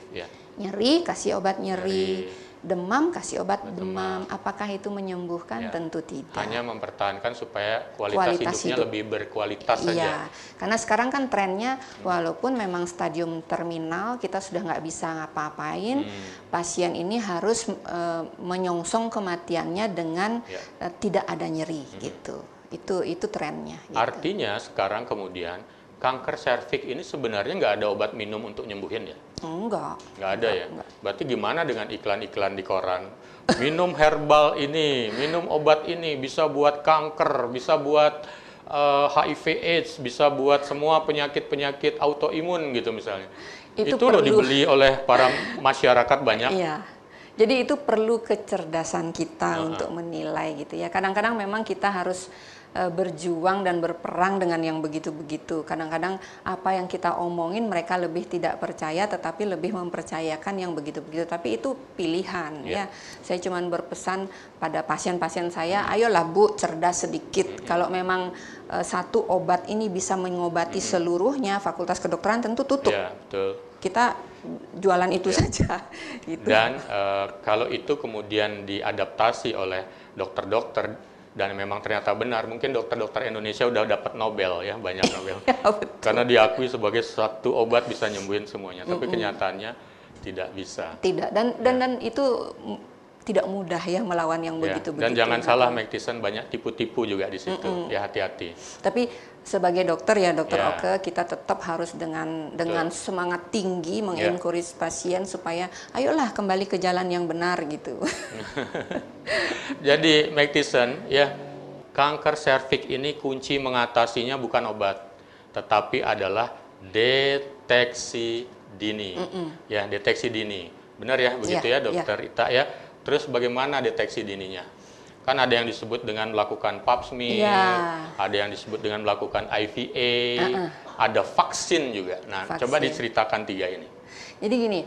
Nyeri, kasih obat nyeri. Demam, kasih obat demam. Apakah itu menyembuhkan? Tentu tidak. Hanya mempertahankan supaya kualitas hidupnya lebih berkualitas saja. Karena sekarang kan trennya, walaupun memang stadium terminal, kita sudah nggak bisa ngapa-ngapain, pasien ini harus menyongsong kematiannya dengan tidak ada nyeri gitu. Itu trennya. Gitu. Artinya sekarang kemudian kanker serviks ini sebenarnya nggak ada obat minum untuk nyembuhin ya? Enggak. Nggak ada ya? Enggak. Berarti gimana dengan iklan-iklan di koran? Minum herbal ini, minum obat ini, bisa buat kanker, bisa buat HIV AIDS, bisa buat semua penyakit-penyakit autoimun gitu misalnya. Itu loh dibeli oleh para masyarakat banyak. Iya. Jadi itu perlu kecerdasan kita untuk menilai gitu ya. Kadang-kadang memang kita harus berjuang dan berperang dengan yang begitu-begitu. Kadang-kadang apa yang kita omongin mereka lebih tidak percaya, tetapi lebih mempercayakan yang begitu-begitu. Tapi itu pilihan ya. Saya cuma berpesan pada pasien-pasien saya, ayolah Bu, cerdas sedikit. Kalau memang satu obat ini bisa mengobati seluruhnya, Fakultas Kedokteran tentu tutup. Ya, betul. Kita jualan itu saja. Gitu. Dan kalau itu kemudian diadaptasi oleh dokter-dokter, dan memang ternyata benar, mungkin dokter-dokter Indonesia udah dapat Nobel ya, banyak Nobel. Karena diakui sebagai satu obat bisa nyembuhin semuanya, tapi kenyataannya tidak bisa. Tidak, dan itu tidak mudah ya melawan yang begitu-begitu. Dan jangan salah Meg Tison, banyak tipu-tipu juga di situ, ya hati-hati. Tapi sebagai dokter ya, Dokter Oke, kita tetap harus dengan semangat tinggi mengencourage pasien supaya ayolah kembali ke jalan yang benar gitu. Jadi Meg Tison ya, kanker serviks ini kunci mengatasinya bukan obat, tetapi adalah deteksi dini. Ya, deteksi dini. Benar ya, begitu ya Dokter Ita ya. Terus bagaimana deteksi dininya? Kan ada yang disebut dengan melakukan pap smear, ada yang disebut dengan melakukan IVA, ada vaksin juga. Nah, coba diceritakan 3 ini. Jadi gini,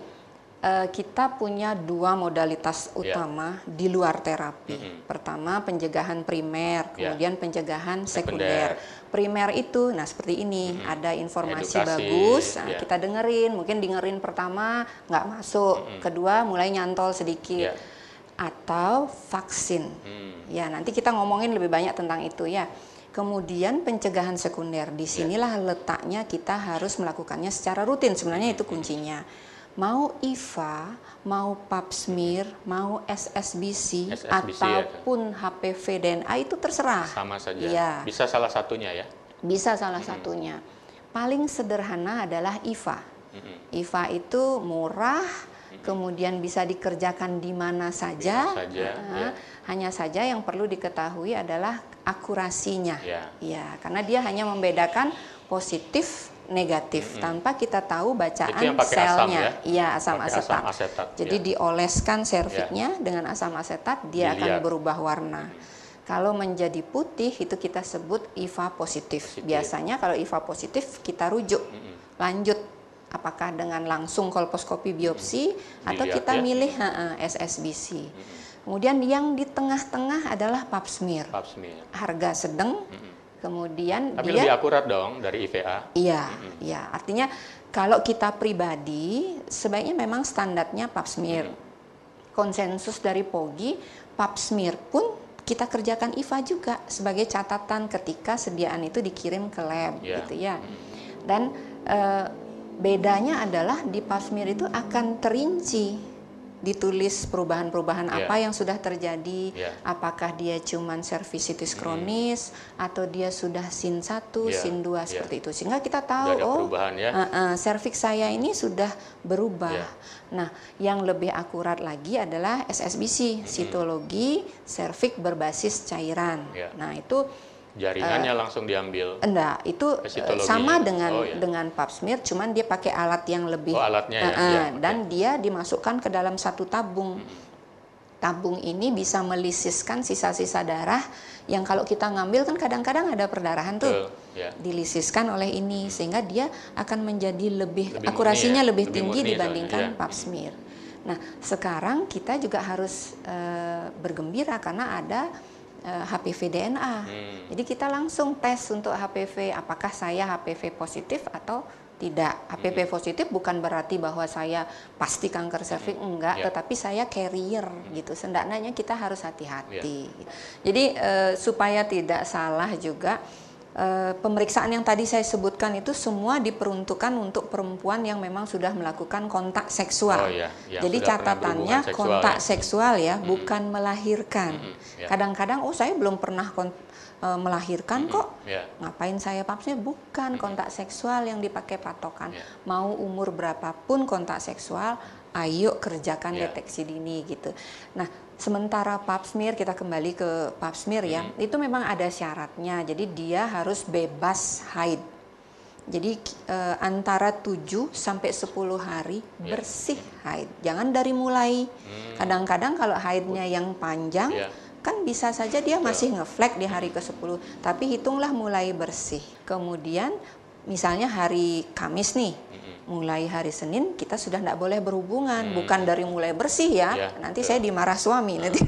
kita punya 2 modalitas utama di luar terapi. Pertama pencegahan primer, kemudian pencegahan sekunder. Primer itu, nah seperti ini, ada informasi bagus, kita dengerin, mungkin dengerin pertama nggak masuk, kedua mulai nyantol sedikit. atau vaksin. Ya, nanti kita ngomongin lebih banyak tentang itu ya. Kemudian pencegahan sekunder, disinilah letaknya kita harus melakukannya secara rutin. Sebenarnya itu kuncinya. Mau IVA, mau pap smear, mau SSBC, ataupun HPV DNA itu terserah. Sama saja. Ya. Bisa salah satunya ya? Bisa salah satunya. Paling sederhana adalah IVA. IVA itu murah, kemudian bisa dikerjakan di mana saja. Hanya saja yang perlu diketahui adalah akurasinya. Ya, karena dia hanya membedakan positif negatif tanpa kita tahu bacaan selnya. Iya, asam asetat. Jadi dioleskan serviknya dengan asam asetat, dia akan berubah warna. Kalau menjadi putih itu kita sebut IVA positif. Biasanya kalau IVA positif kita rujuk lanjut apakah dengan langsung kolposkopi biopsi atau kita milih SSBC. Kemudian yang di tengah-tengah adalah pap smear. Harga sedang. Kemudian tapi lebih akurat dong dari IVA. Iya, iya. Artinya kalau kita pribadi sebaiknya memang standarnya pap smear. Konsensus dari POGI, pap smear pun kita kerjakan IVA juga sebagai catatan ketika sediaan itu dikirim ke lab, gitu ya. Dan bedanya adalah di pap smear itu akan terinci. Ditulis perubahan-perubahan apa yang sudah terjadi, apakah dia cuman cervicitis kronis atau dia sudah sin 1, sin 2 seperti itu, sehingga kita tahu serviks saya ini sudah berubah. Nah, yang lebih akurat lagi adalah SSBC, sitologi serviks berbasis cairan. Nah, itu jaringannya langsung diambil. Enggak, itu sama dengan pap smear, cuman dia pakai alat yang lebih dan dia dimasukkan ke dalam satu tabung. Tabung ini bisa melisiskan sisa-sisa darah yang kalau kita ngambil kan kadang-kadang ada perdarahan tuh. Dilisiskan oleh ini sehingga dia akan menjadi lebih akurasinya lebih tinggi dibandingkan pap smear. Nah, sekarang kita juga harus bergembira karena ada HPV DNA. Jadi kita langsung tes untuk HPV, apakah saya HPV positif atau tidak. HPV positif bukan berarti bahwa saya pasti kanker serviks, enggak, tetapi saya carrier gitu. Sendaknya kita harus hati-hati. Jadi supaya tidak salah juga, pemeriksaan yang tadi saya sebutkan itu semua diperuntukkan untuk perempuan yang memang sudah melakukan kontak seksual. Jadi catatannya kontak seksual ya, bukan melahirkan. Kadang-kadang saya belum pernah melahirkan kok, ngapain saya pap smear? Bukan, kontak seksual yang dipakai patokan. Mau umur berapapun kontak seksual, ayo kerjakan deteksi dini gitu. Nah, sementara pap smear, kita kembali ke pap smear ya, itu memang ada syaratnya. Jadi dia harus bebas haid. Jadi antara 7 sampai 10 hari bersih haid. Jangan dari mulai. Kadang-kadang kalau haidnya yang panjang, kan bisa saja dia masih ngeflek di hari ke-10. Tapi hitunglah mulai bersih. Kemudian misalnya hari Kamis nih, mulai hari Senin kita sudah tidak boleh berhubungan, bukan dari mulai bersih ya, nanti saya dimarah suami nanti.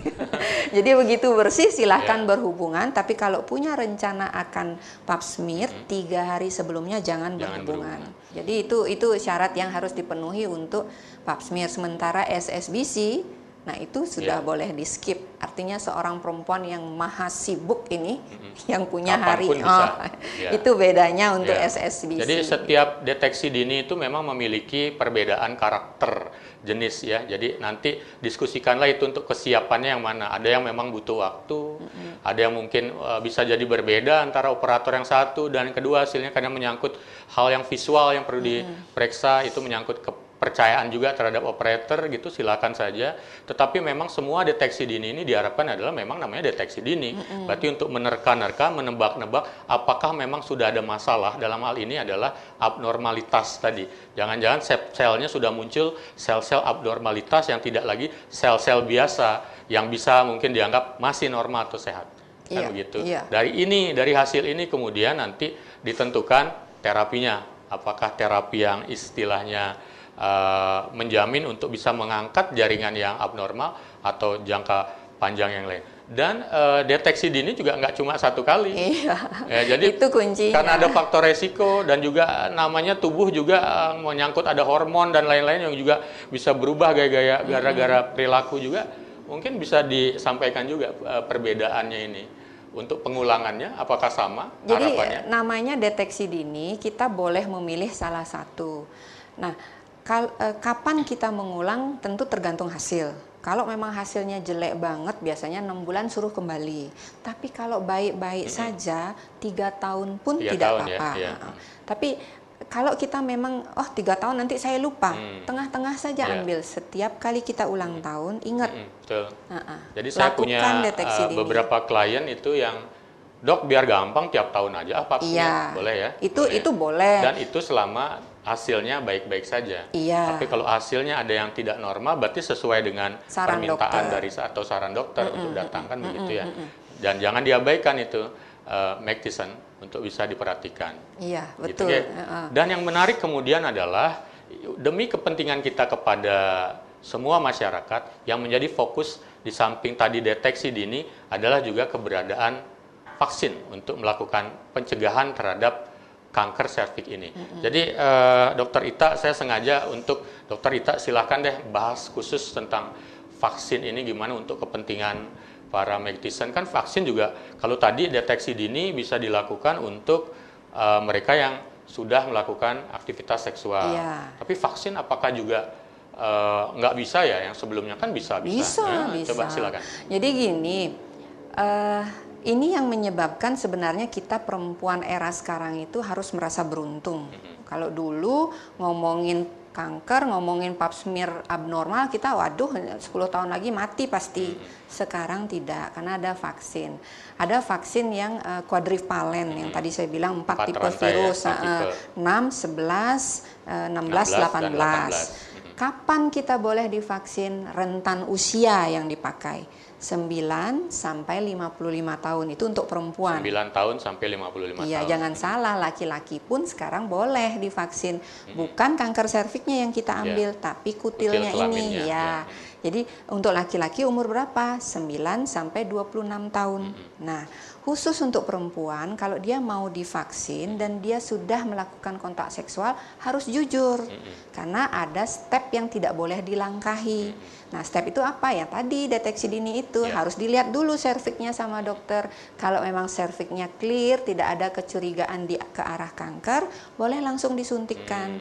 Jadi begitu bersih silahkan berhubungan, tapi kalau punya rencana akan pap smear 3 hari sebelumnya jangan berhubungan. Jadi itu syarat yang harus dipenuhi untuk pap smear. Sementara SSBC, nah itu sudah boleh di skip. Artinya seorang perempuan yang maha sibuk ini, yang punya hari, itu bedanya untuk SSBC. Jadi setiap deteksi dini itu memang memiliki perbedaan karakter jenis ya. Jadi nanti diskusikanlah itu untuk kesiapannya yang mana. Ada yang memang butuh waktu, ada yang mungkin bisa jadi berbeda antara operator yang satu dan kedua, hasilnya kadang menyangkut hal yang visual yang perlu diperiksa, itu menyangkut kepercayaan juga terhadap operator gitu, silakan saja. Tetapi memang semua deteksi dini ini diharapkan adalah memang namanya deteksi dini. Berarti untuk menerka-nerka, menebak-nebak apakah memang sudah ada masalah. Dalam hal ini adalah abnormalitas tadi. Jangan-jangan selnya sudah muncul sel-sel abnormalitas yang tidak lagi sel-sel biasa yang bisa mungkin dianggap masih normal atau sehat. Kan begitu. Dari hasil ini kemudian nanti ditentukan terapinya. Apakah terapi yang istilahnya menjamin untuk bisa mengangkat jaringan yang abnormal atau jangka panjang yang lain. Dan deteksi dini juga nggak cuma satu kali. Jadi itu kuncinya. Karena ada faktor resiko dan juga namanya tubuh juga menyangkut ada hormon dan lain-lain yang juga bisa berubah gara-gara perilaku juga. Mungkin bisa disampaikan juga perbedaannya ini. Untuk pengulangannya, apakah sama Jadi harapannya? namanya deteksi dini, kita boleh memilih salah satu. Nah, kapan kita mengulang tentu tergantung hasil. Kalau memang hasilnya jelek banget, biasanya 6 bulan suruh kembali. Tapi kalau baik-baik saja, 3 tahun pun 3 tidak tahun apa-apa. ya. Tapi kalau kita memang 3 tahun nanti saya lupa, tengah-tengah saja ambil. Setiap kali kita ulang tahun, ingat. Betul. Jadi saya punya beberapa klien itu yang, dok biar gampang tiap tahun aja vaksinnya, boleh ya? Itu boleh. Dan itu selama hasilnya baik-baik saja. Tapi kalau hasilnya ada yang tidak normal, berarti sesuai dengan saran permintaan dokter. Atau saran dokter untuk datangkan begitu ya. Dan jangan diabaikan itu medicine untuk bisa diperhatikan. Iya, Gitu, betul. ya. Dan yang menarik kemudian adalah demi kepentingan kita kepada semua masyarakat, yang menjadi fokus di samping tadi deteksi dini adalah juga keberadaan vaksin untuk melakukan pencegahan terhadap kanker serviks ini. Jadi Dokter Ita, saya sengaja untuk Dokter Ita silahkan deh bahas khusus tentang vaksin ini gimana untuk kepentingan para medicine. Kan vaksin juga kalau tadi deteksi dini bisa dilakukan untuk mereka yang sudah melakukan aktivitas seksual. Tapi vaksin apakah juga nggak bisa ya? Yang sebelumnya kan bisa. Bisa. Coba silakan. Jadi gini, ini yang menyebabkan sebenarnya kita perempuan era sekarang itu harus merasa beruntung. Kalau dulu ngomongin kanker, ngomongin pap smear abnormal, kita waduh 10 tahun lagi mati pasti. Sekarang tidak, karena ada vaksin. Ada vaksin yang quadrivalent, yang tadi saya bilang 4 tipe virus, 6, 11, 16, 18. Kapan kita boleh divaksin? Rentan usia yang dipakai. 9 sampai 55 tahun itu untuk perempuan. 9 tahun sampai 55 tahun. Iya, jangan salah, laki-laki pun sekarang boleh divaksin. Bukan kanker serviksnya yang kita ambil, tapi kutilnya ini ya. Jadi untuk laki-laki umur berapa? 9 sampai 26 tahun. Nah, khusus untuk perempuan kalau dia mau divaksin dan dia sudah melakukan kontak seksual harus jujur. Karena ada step yang tidak boleh dilangkahi. Nah, step itu apa ya? Tadi deteksi dini itu harus dilihat dulu serviksnya sama dokter. Kalau memang serviksnya clear, tidak ada kecurigaan ke arah kanker, boleh langsung disuntikkan.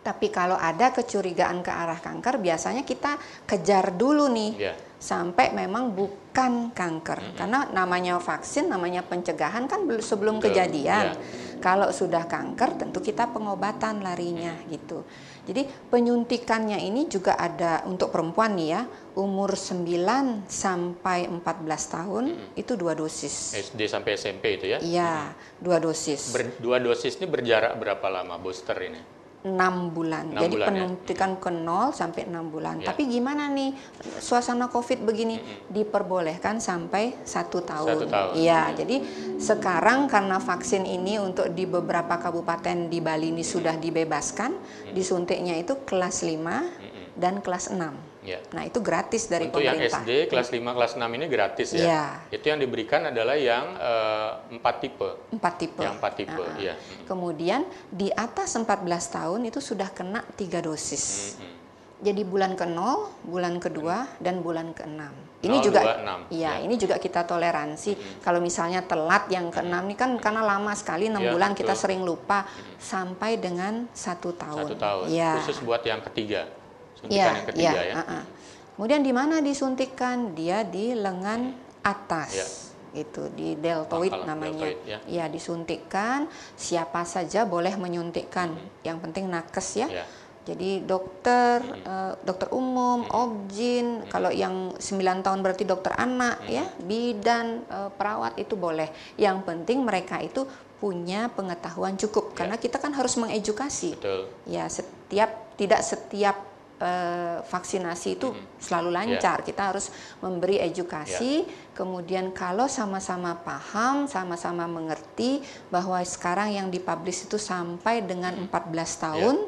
Tapi kalau ada kecurigaan ke arah kanker, biasanya kita kejar dulu nih sampai memang bukan kanker. Karena namanya vaksin, namanya pencegahan kan sebelum kejadian. Kalau sudah kanker, tentu kita pengobatan larinya gitu. Jadi penyuntikannya ini juga ada untuk perempuan nih ya, umur 9 sampai 14 tahun itu 2 dosis. SD sampai SMP itu ya? Iya, 2 dosis. 2 dosis ini berjarak berapa lama booster ini? 6 bulan. 6 Jadi bulan, penyuntikan ke 0 sampai 6 bulan. Tapi gimana nih suasana Covid begini? Diperbolehkan sampai 1 tahun. 1 tahun. Iya, jadi sekarang karena vaksin ini untuk di beberapa kabupaten di Bali ini sudah dibebaskan, disuntiknya itu kelas 5 dan kelas 6. Nah, itu gratis dari pemerintah. Untuk yang SD kelas 5 kelas 6 ini gratis ya. Itu yang diberikan adalah yang 4 tipe. 4 tipe. Yang 4 tipe, iya. Kemudian di atas 14 tahun itu sudah kena 3 dosis. Jadi bulan ke-0, bulan ke-2 dan bulan ke-6. Ini 0, juga 2, 6. ini juga kita toleransi. Kalau misalnya telat yang ke-6 ini kan karena lama sekali 6 bulan kita sering lupa sampai dengan 1 tahun. 1 tahun. Khusus buat yang ketiga. Suntikan yang ketiga ya. Kemudian di mana disuntikan? Dia di lengan atas. Itu di deltoid namanya. Ya, disuntikkan. Siapa saja boleh menyuntikkan. Yang penting nakes ya. Jadi dokter, dokter umum, obgyn, kalau yang 9 tahun berarti dokter anak ya, bidan, perawat itu boleh. Yang penting mereka itu punya pengetahuan cukup karena kita kan harus mengedukasi. Ya, tidak setiap vaksinasi itu selalu lancar. Kita harus memberi edukasi. Kemudian kalau sama-sama paham, sama-sama mengerti bahwa sekarang yang dipublish itu sampai dengan 14 tahun,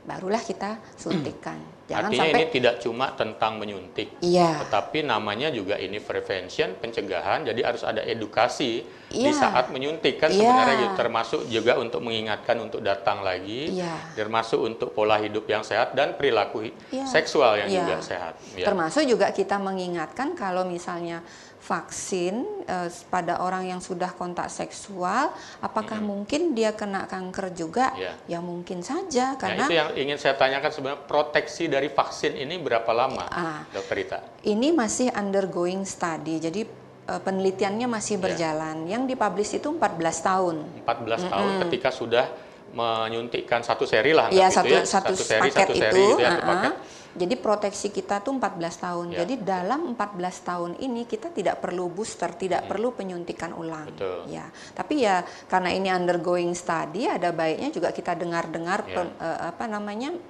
barulah kita suntikan. Jangan Artinya sampai ini tidak cuma tentang menyuntik, iya, tetapi namanya juga ini prevention, pencegahan, jadi harus ada edukasi di iya, saat menyuntik kan iya, sebenarnya gitu. Termasuk juga untuk mengingatkan untuk datang lagi, iya, termasuk untuk pola hidup yang sehat dan perilaku iya, seksual yang iya. juga sehat. Ya. Termasuk juga kita mengingatkan kalau misalnya vaksin pada orang yang sudah kontak seksual, apakah mungkin dia kena kanker juga? Ya. Ya mungkin saja, karena Itu yang ingin saya tanyakan sebenarnya, proteksi dari vaksin ini berapa lama, Dokter Rita? Ini masih undergoing study, jadi penelitiannya masih berjalan. Yang dipublish itu 14 tahun. 14 tahun ketika sudah menyuntikkan satu seri lah, Ya, satu seri paket gitu itu. ya, satu paket. Jadi proteksi kita tuh 14 tahun. Ya. Jadi dalam 14 tahun ini kita tidak perlu booster, tidak perlu penyuntikan ulang. Betul. Ya. Tapi ya karena ini undergoing study, ada baiknya juga kita dengar-dengar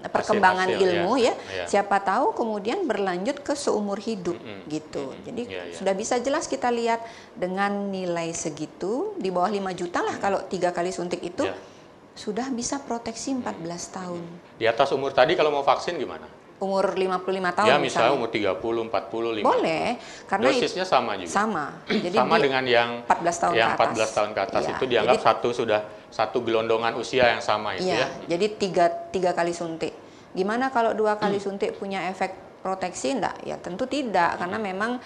perkembangan Hasil, ilmu ya. Ya. Siapa tahu kemudian berlanjut ke seumur hidup gitu. Jadi sudah bisa jelas kita lihat dengan nilai segitu di bawah 5 juta lah kalau 3 kali suntik itu. Ya. Sudah bisa proteksi 14 tahun. Di atas umur tadi kalau mau vaksin gimana? Umur 55 tahun Ya misalnya umur 30, 40, 50. Boleh, karena dosisnya sama juga. Sama. Jadi sama dengan yang 14 tahun yang ke atas. 14 tahun ke atas Ya, itu dianggap jadi, satu gelondongan usia yang sama itu ya. Jadi tiga kali suntik. Gimana kalau 2 kali suntik punya efek proteksi? Enggak, ya tentu tidak, karena memang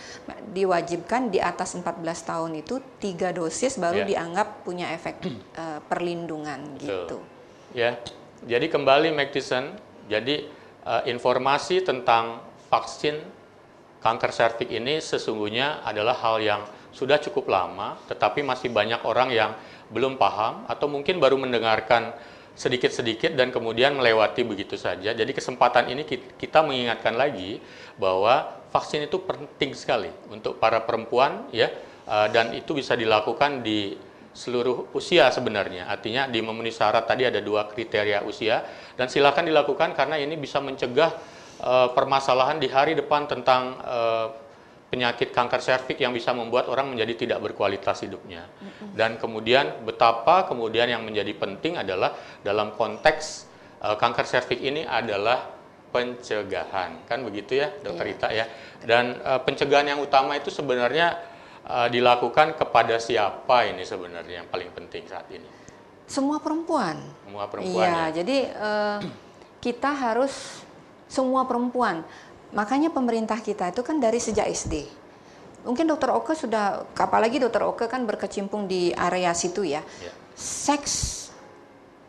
diwajibkan di atas 14 tahun itu 3 dosis baru dianggap punya efek perlindungan. Betul. Gitu. Ya, jadi kembali Magdisen, jadi informasi tentang vaksin kanker serviks ini sesungguhnya adalah hal yang sudah cukup lama, tetapi masih banyak orang yang belum paham atau mungkin baru mendengarkan sedikit-sedikit dan kemudian melewati begitu saja. Jadi kesempatan ini kita mengingatkan lagi bahwa vaksin itu penting sekali untuk para perempuan ya, dan itu bisa dilakukan di seluruh usia sebenarnya. Artinya di memenuhi syarat tadi ada 2 kriteria usia dan silakan dilakukan karena ini bisa mencegah permasalahan di hari depan tentang penyakit kanker serviks yang bisa membuat orang menjadi tidak berkualitas hidupnya. Dan kemudian betapa kemudian yang menjadi penting adalah dalam konteks kanker serviks ini adalah pencegahan. Kan begitu ya, Dokter Rita ya. Dan pencegahan yang utama itu sebenarnya dilakukan kepada siapa ini sebenarnya yang paling penting saat ini? Semua perempuan. Semua perempuan ya. Jadi kita harus semua perempuan. Makanya pemerintah kita itu kan dari sejak SD. Mungkin Dokter Oke sudah, apalagi Dokter Oke kan berkecimpung di area situ ya. Seks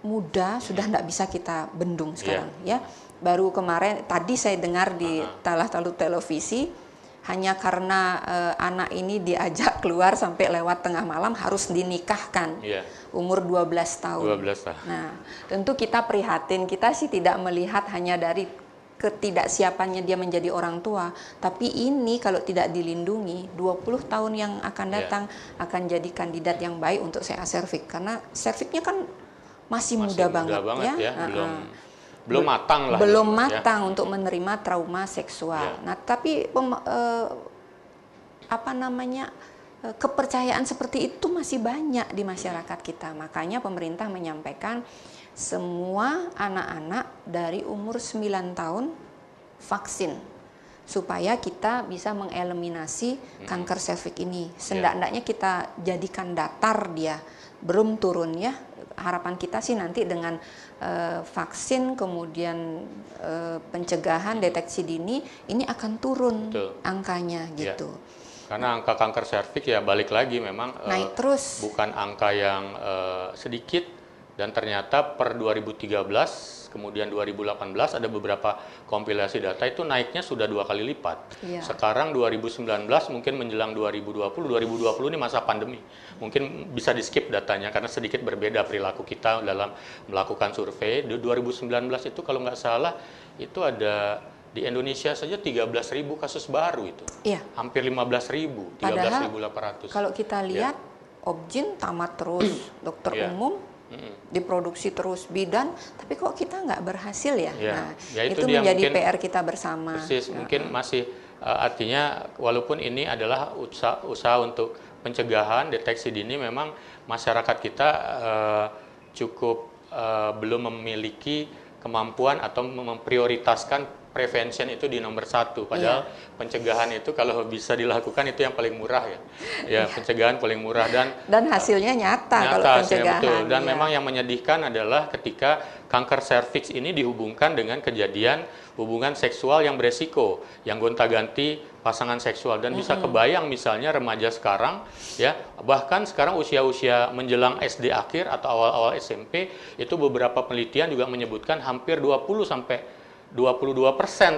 muda sudah tidak bisa kita bendung sekarang ya. Baru kemarin tadi saya dengar di salah satu televisi, hanya karena anak ini diajak keluar sampai lewat tengah malam harus dinikahkan. Umur 12 tahun. 12 tahun. Nah, tentu kita prihatin. Kita sih tidak melihat hanya dari ketidaksiapannya dia menjadi orang tua, tapi ini kalau tidak dilindungi 20 tahun yang akan datang akan jadi kandidat yang baik untuk CA serviks karena serviksnya kan masih muda banget ya. Belum matang lah. Belum matang untuk menerima trauma seksual. Nah, tapi kepercayaan seperti itu masih banyak di masyarakat kita. Makanya pemerintah menyampaikan semua anak-anak dari umur 9 tahun vaksin supaya kita bisa mengeliminasi kanker serviks ini. Sendak-ndaknya kita jadikan datar dia, belum turun ya. Harapan kita sih nanti dengan vaksin kemudian pencegahan deteksi dini ini akan turun angkanya gitu. Karena angka kanker serviks ya balik lagi memang naik terus. Bukan angka yang sedikit dan ternyata per 2013 kemudian 2018 ada beberapa kompilasi data itu naiknya sudah 2 kali lipat. Sekarang 2019 mungkin menjelang 2020 ini masa pandemi. Mungkin bisa di-skip datanya karena sedikit berbeda perilaku kita dalam melakukan survei. Di 2019 itu kalau nggak salah itu ada di Indonesia saja 13.000 kasus baru itu. Hampir 15.000, 13.800. Kalau kita lihat Obgyn tamat terus, dokter umum diproduksi terus, bidan, tapi kok kita nggak berhasil ya? Nah, itu menjadi mungkin, PR kita bersama. Persis, mungkin masih artinya walaupun ini adalah usaha untuk pencegahan, deteksi dini, memang masyarakat kita cukup belum memiliki kemampuan atau memprioritaskan prevention itu di nomor 1, padahal pencegahan itu kalau bisa dilakukan itu yang paling murah ya. Ya, pencegahan paling murah dan hasilnya nyata kalau pencegahan. Betul. Dan memang yang menyedihkan adalah ketika kanker serviks ini dihubungkan dengan kejadian hubungan seksual yang beresiko, yang gonta-ganti pasangan seksual, dan bisa kebayang misalnya remaja sekarang ya, bahkan sekarang usia-usia menjelang SD akhir atau awal-awal SMP itu beberapa penelitian juga menyebutkan hampir 22%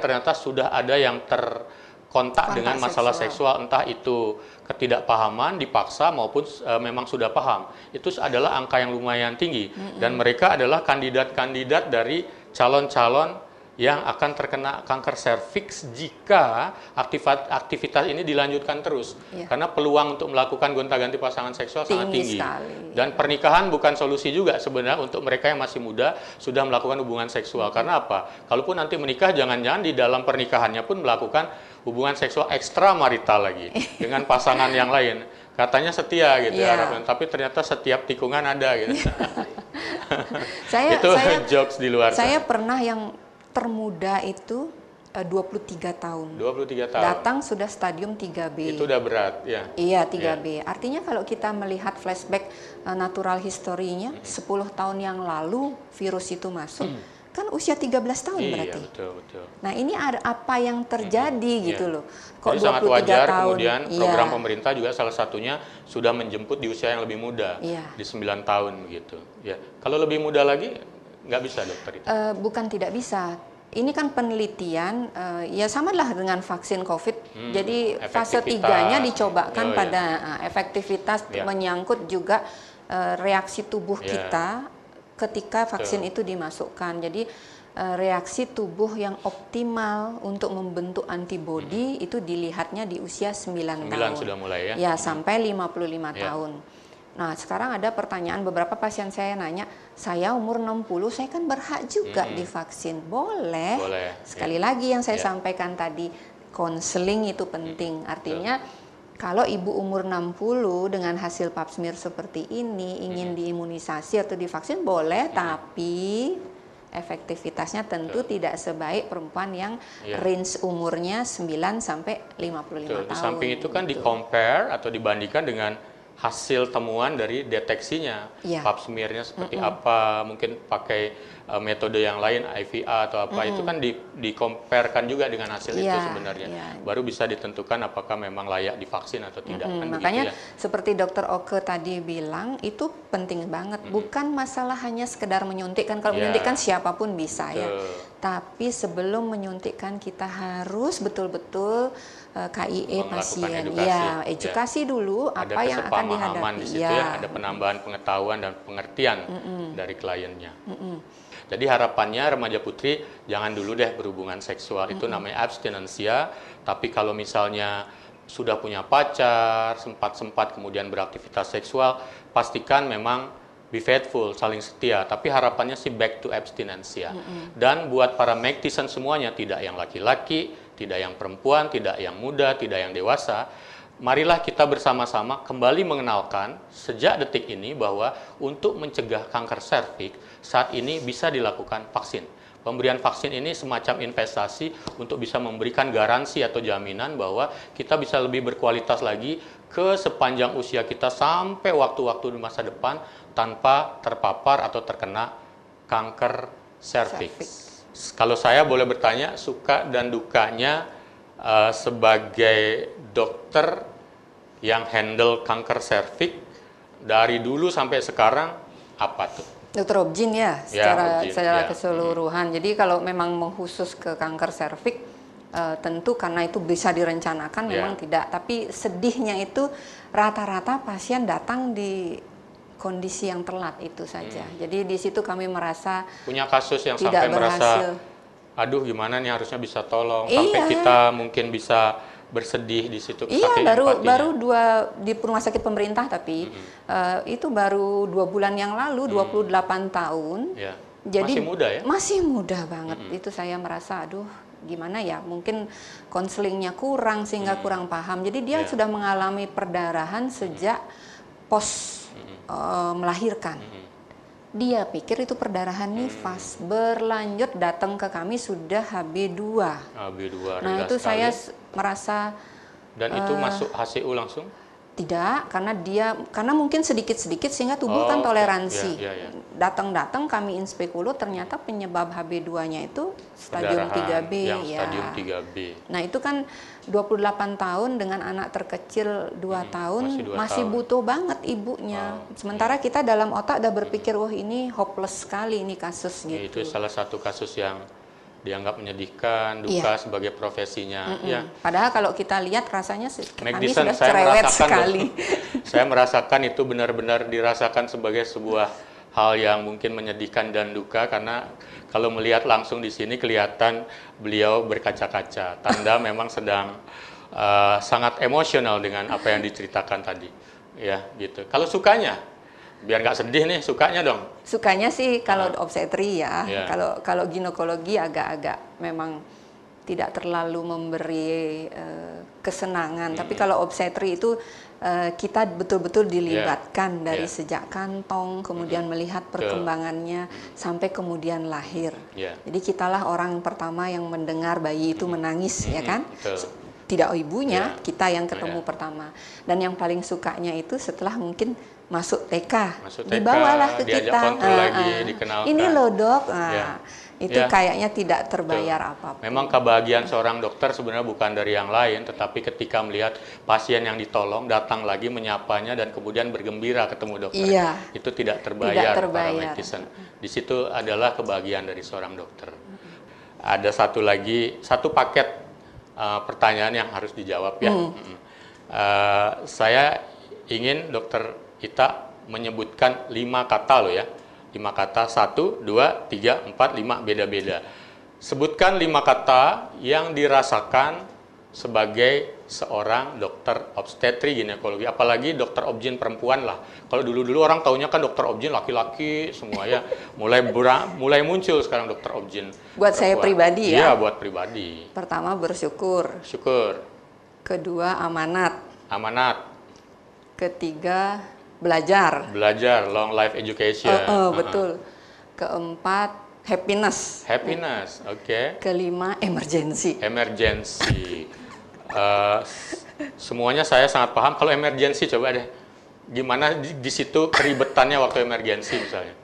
ternyata sudah ada yang terkontak dengan masalah seksual, entah itu ketidakpahaman, dipaksa maupun memang sudah paham. Itu adalah angka yang lumayan tinggi, dan mereka adalah kandidat-kandidat dari calon-calon yang akan terkena kanker serviks jika aktivitas ini dilanjutkan terus. Karena peluang untuk melakukan gonta-ganti pasangan seksual sangat tinggi. Dan pernikahan bukan solusi juga sebenarnya untuk mereka yang masih muda sudah melakukan hubungan seksual. Karena apa? Kalaupun nanti menikah, jangan-jangan di dalam pernikahannya pun melakukan hubungan seksual ekstramarital lagi dengan pasangan yang lain. Katanya setia gitu ya, tapi ternyata setiap tikungan ada gitu. Itu jokes di luar. Saya pernah yang termuda itu 23 tahun. 23 tahun. Datang sudah stadium 3B. Itu udah berat, ya. Iya, 3B. Artinya kalau kita melihat flashback natural history-nya, 10 tahun yang lalu virus itu masuk, kan usia 13 tahun berarti. Iya, betul. Nah, ini ada apa yang terjadi gitu loh. Kok 23 sangat wajar tahun, kemudian program pemerintah juga salah satunya sudah menjemput di usia yang lebih muda, di 9 tahun begitu. Ya. Kalau lebih muda lagi nggak bisa, dokter itu? Bukan tidak bisa. Ini kan penelitian, ya samalah dengan vaksin COVID. Jadi fase 3-nya dicobakan pada efektivitas, menyangkut juga reaksi tubuh kita ketika vaksin itu dimasukkan. Jadi reaksi tubuh yang optimal untuk membentuk antibodi itu dilihatnya di usia 9 tahun. Sudah mulai ya? Ya, sampai 55 tahun. Nah, sekarang ada pertanyaan, beberapa pasien saya nanya, saya umur 60, saya kan berhak juga divaksin. Boleh. Sekali lagi yang saya sampaikan tadi, konseling itu penting. Artinya, kalau ibu umur 60 dengan hasil pap smear seperti ini, ingin diimunisasi atau divaksin, boleh, tapi efektivitasnya tentu tidak sebaik perempuan yang range umurnya 9 sampai 55 tahun. Di samping itu kan di-compare atau dibandingkan dengan hasil temuan dari deteksinya, pap smear-nya seperti apa, mungkin pakai metode yang lain, IVA atau apa, itu kan di-compare-kan juga dengan hasil itu sebenarnya. Baru bisa ditentukan apakah memang layak divaksin atau tidak. Kan makanya seperti Dokter Oke tadi bilang, itu penting banget. Bukan masalah hanya sekedar menyuntikkan, kalau menyuntikkan siapapun bisa ya. Tapi sebelum menyuntikkan kita harus betul-betul KIE pasien, edukasi dulu apa yang akan dihadapi. Di situ ada penambahan pengetahuan dan pengertian dari kliennya. Jadi harapannya remaja putri jangan dulu deh berhubungan seksual, itu namanya abstinensia. Tapi kalau misalnya sudah punya pacar, sempat kemudian beraktivitas seksual, pastikan memang be faithful, saling setia. Tapi harapannya sih back to abstinensia. Dan buat para Magtician semuanya, tidak yang laki-laki, tidak yang perempuan, tidak yang muda, tidak yang dewasa, marilah kita bersama-sama kembali mengenalkan sejak detik ini bahwa untuk mencegah kanker serviks saat ini bisa dilakukan vaksin. Pemberian vaksin ini semacam investasi untuk bisa memberikan garansi atau jaminan bahwa kita bisa lebih berkualitas lagi ke sepanjang usia kita sampai waktu-waktu di masa depan tanpa terpapar atau terkena kanker serviks. Kalau saya boleh bertanya, suka dan dukanya sebagai dokter yang handle kanker serviks dari dulu sampai sekarang apa tuh? Dokter Objin ya, secara keseluruhan. Jadi kalau memang mengkhusus ke kanker serviks, tentu karena itu bisa direncanakan, memang tidak. Tapi sedihnya itu rata-rata pasien datang di kondisi yang telat itu saja. Jadi di situ kami merasa punya kasus yang sampai merasa, aduh gimana nih harusnya bisa tolong, sampai kita mungkin bisa bersedih di situ. Baru di rumah sakit pemerintah, tapi itu baru 2 bulan yang lalu, 28 tahun. Jadi masih muda ya? Masih muda banget. Itu saya merasa, aduh gimana ya, mungkin konselingnya kurang sehingga kurang paham. Jadi dia sudah mengalami perdarahan sejak pos melahirkan. Dia pikir itu perdarahan nifas, berlanjut datang ke kami sudah HB2. Nah itu saya merasa. Dan itu masuk HCU langsung? Tidak, karena mungkin sedikit-sedikit sehingga tubuh kan toleransi. Datang-datang kami inspekulu ternyata penyebab HB2-nya itu stadium 3B ya. Stadium 3B. Nah, itu kan 28 tahun dengan anak terkecil 2 tahun masih butuh banget ibunya. Sementara kita dalam otak udah berpikir wah ini hopeless sekali ini kasus gitu. Itu salah satu kasus yang dianggap menyedihkan, duka sebagai profesinya. Ya. Padahal kalau kita lihat rasanya kami sudah saya cerewet sekali. Saya merasakan itu benar-benar dirasakan sebagai sebuah hal yang mungkin menyedihkan dan duka, karena kalau melihat langsung di sini kelihatan beliau berkaca-kaca. Tanda memang sedang sangat emosional dengan apa yang diceritakan tadi. Ya, gitu. Kalau sukanya, biar nggak sedih nih, sukanya dong. Sukanya sih kalau obstetri ya. Kalau ginekologi agak-agak memang tidak terlalu memberi kesenangan. Tapi kalau obstetri itu kita betul-betul dilibatkan dari sejak kantong, kemudian melihat perkembangannya sampai kemudian lahir. Jadi kitalah orang pertama yang mendengar bayi itu menangis, ya kan? Tidak ibunya, kita yang ketemu pertama. Dan yang paling sukanya itu setelah mungkin masuk TK, dibawalah ke kita. Lagi, dikenalkan. Ini loh dok, itu kayaknya tidak terbayar apapun. Memang kebahagiaan seorang dokter sebenarnya bukan dari yang lain, tetapi ketika melihat pasien yang ditolong datang lagi menyapanya dan kemudian bergembira ketemu dokter, itu tidak terbayar. Para medicine. Di situ adalah kebahagiaan dari seorang dokter. Ada satu paket pertanyaan yang harus dijawab ya. Saya ingin dokter Ita menyebutkan 5 kata loh ya. 5 kata, 1, 2, 3, 4, 5, beda-beda. Sebutkan 5 kata yang dirasakan sebagai seorang dokter obstetri ginekologi, apalagi dokter obgyn perempuan lah. Kalau dulu-dulu orang taunya kan dokter obgyn laki-laki semua ya. Mulai muncul sekarang dokter obgyn. Buat perempuan. Saya pribadi ya. Iya, buat pribadi. Pertama bersyukur. Kedua amanat. Ketiga belajar, long life education. Betul. Keempat happiness. Oke. Kelima emergency. Semuanya saya sangat paham. Kalau emergency coba deh, gimana di situ keribetannya waktu emergency misalnya?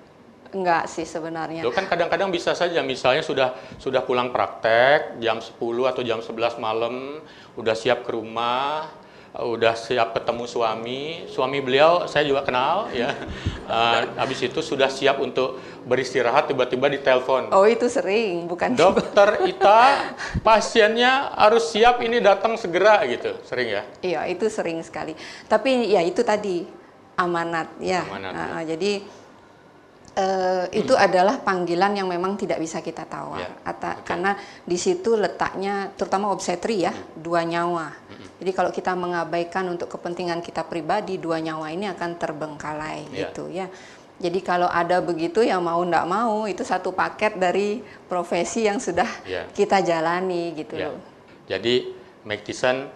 Enggak sih sebenarnya. Lo kan kadang-kadang bisa saja, misalnya sudah pulang praktek jam 10 atau jam 11 malam, udah siap ke rumah, udah siap ketemu suami beliau saya juga kenal ya. Habis itu sudah siap untuk beristirahat, tiba-tiba ditelepon. Oh itu sering, bukan? Dokter Ita, pasiennya harus siap ini datang segera gitu, sering ya? Iya itu sering sekali. Tapi ya itu tadi amanat ya. Jadi itu adalah panggilan yang memang tidak bisa kita tawar. Karena di situ letaknya, terutama obstetri ya, 2 nyawa. Jadi kalau kita mengabaikan untuk kepentingan kita pribadi, 2 nyawa ini akan terbengkalai gitu ya. Jadi kalau ada begitu ya mau ndak mau itu satu paket dari profesi yang sudah kita jalani gitu loh. Jadi medicine,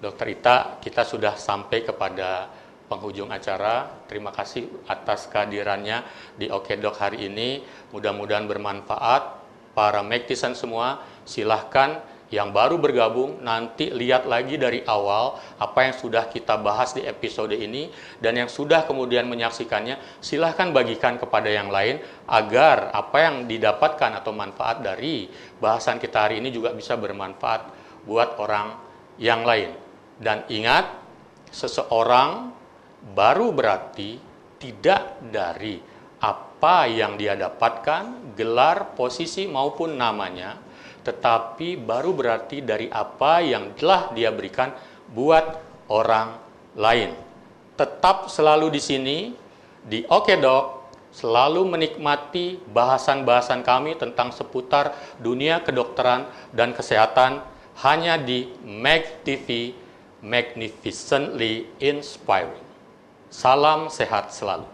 Dokter Ita, kita sudah sampai kepada penghujung acara. Terima kasih atas kehadirannya di Oke Dok hari ini. Mudah-mudahan bermanfaat. Para medicine semua, silahkan yang baru bergabung nanti lihat lagi dari awal apa yang sudah kita bahas di episode ini, dan yang sudah kemudian menyaksikannya silahkan bagikan kepada yang lain agar apa yang didapatkan atau manfaat dari bahasan kita hari ini juga bisa bermanfaat buat orang yang lain. Dan ingat, seseorang baru berarti tidak dari apa yang dia dapatkan, gelar, posisi maupun namanya, tetapi baru berarti dari apa yang telah dia berikan buat orang lain. Tetap selalu di sini, di Oke Dok, selalu menikmati bahasan-bahasan kami tentang seputar dunia kedokteran dan kesehatan hanya di Meg TV, Magnificently Inspiring. Salam sehat selalu.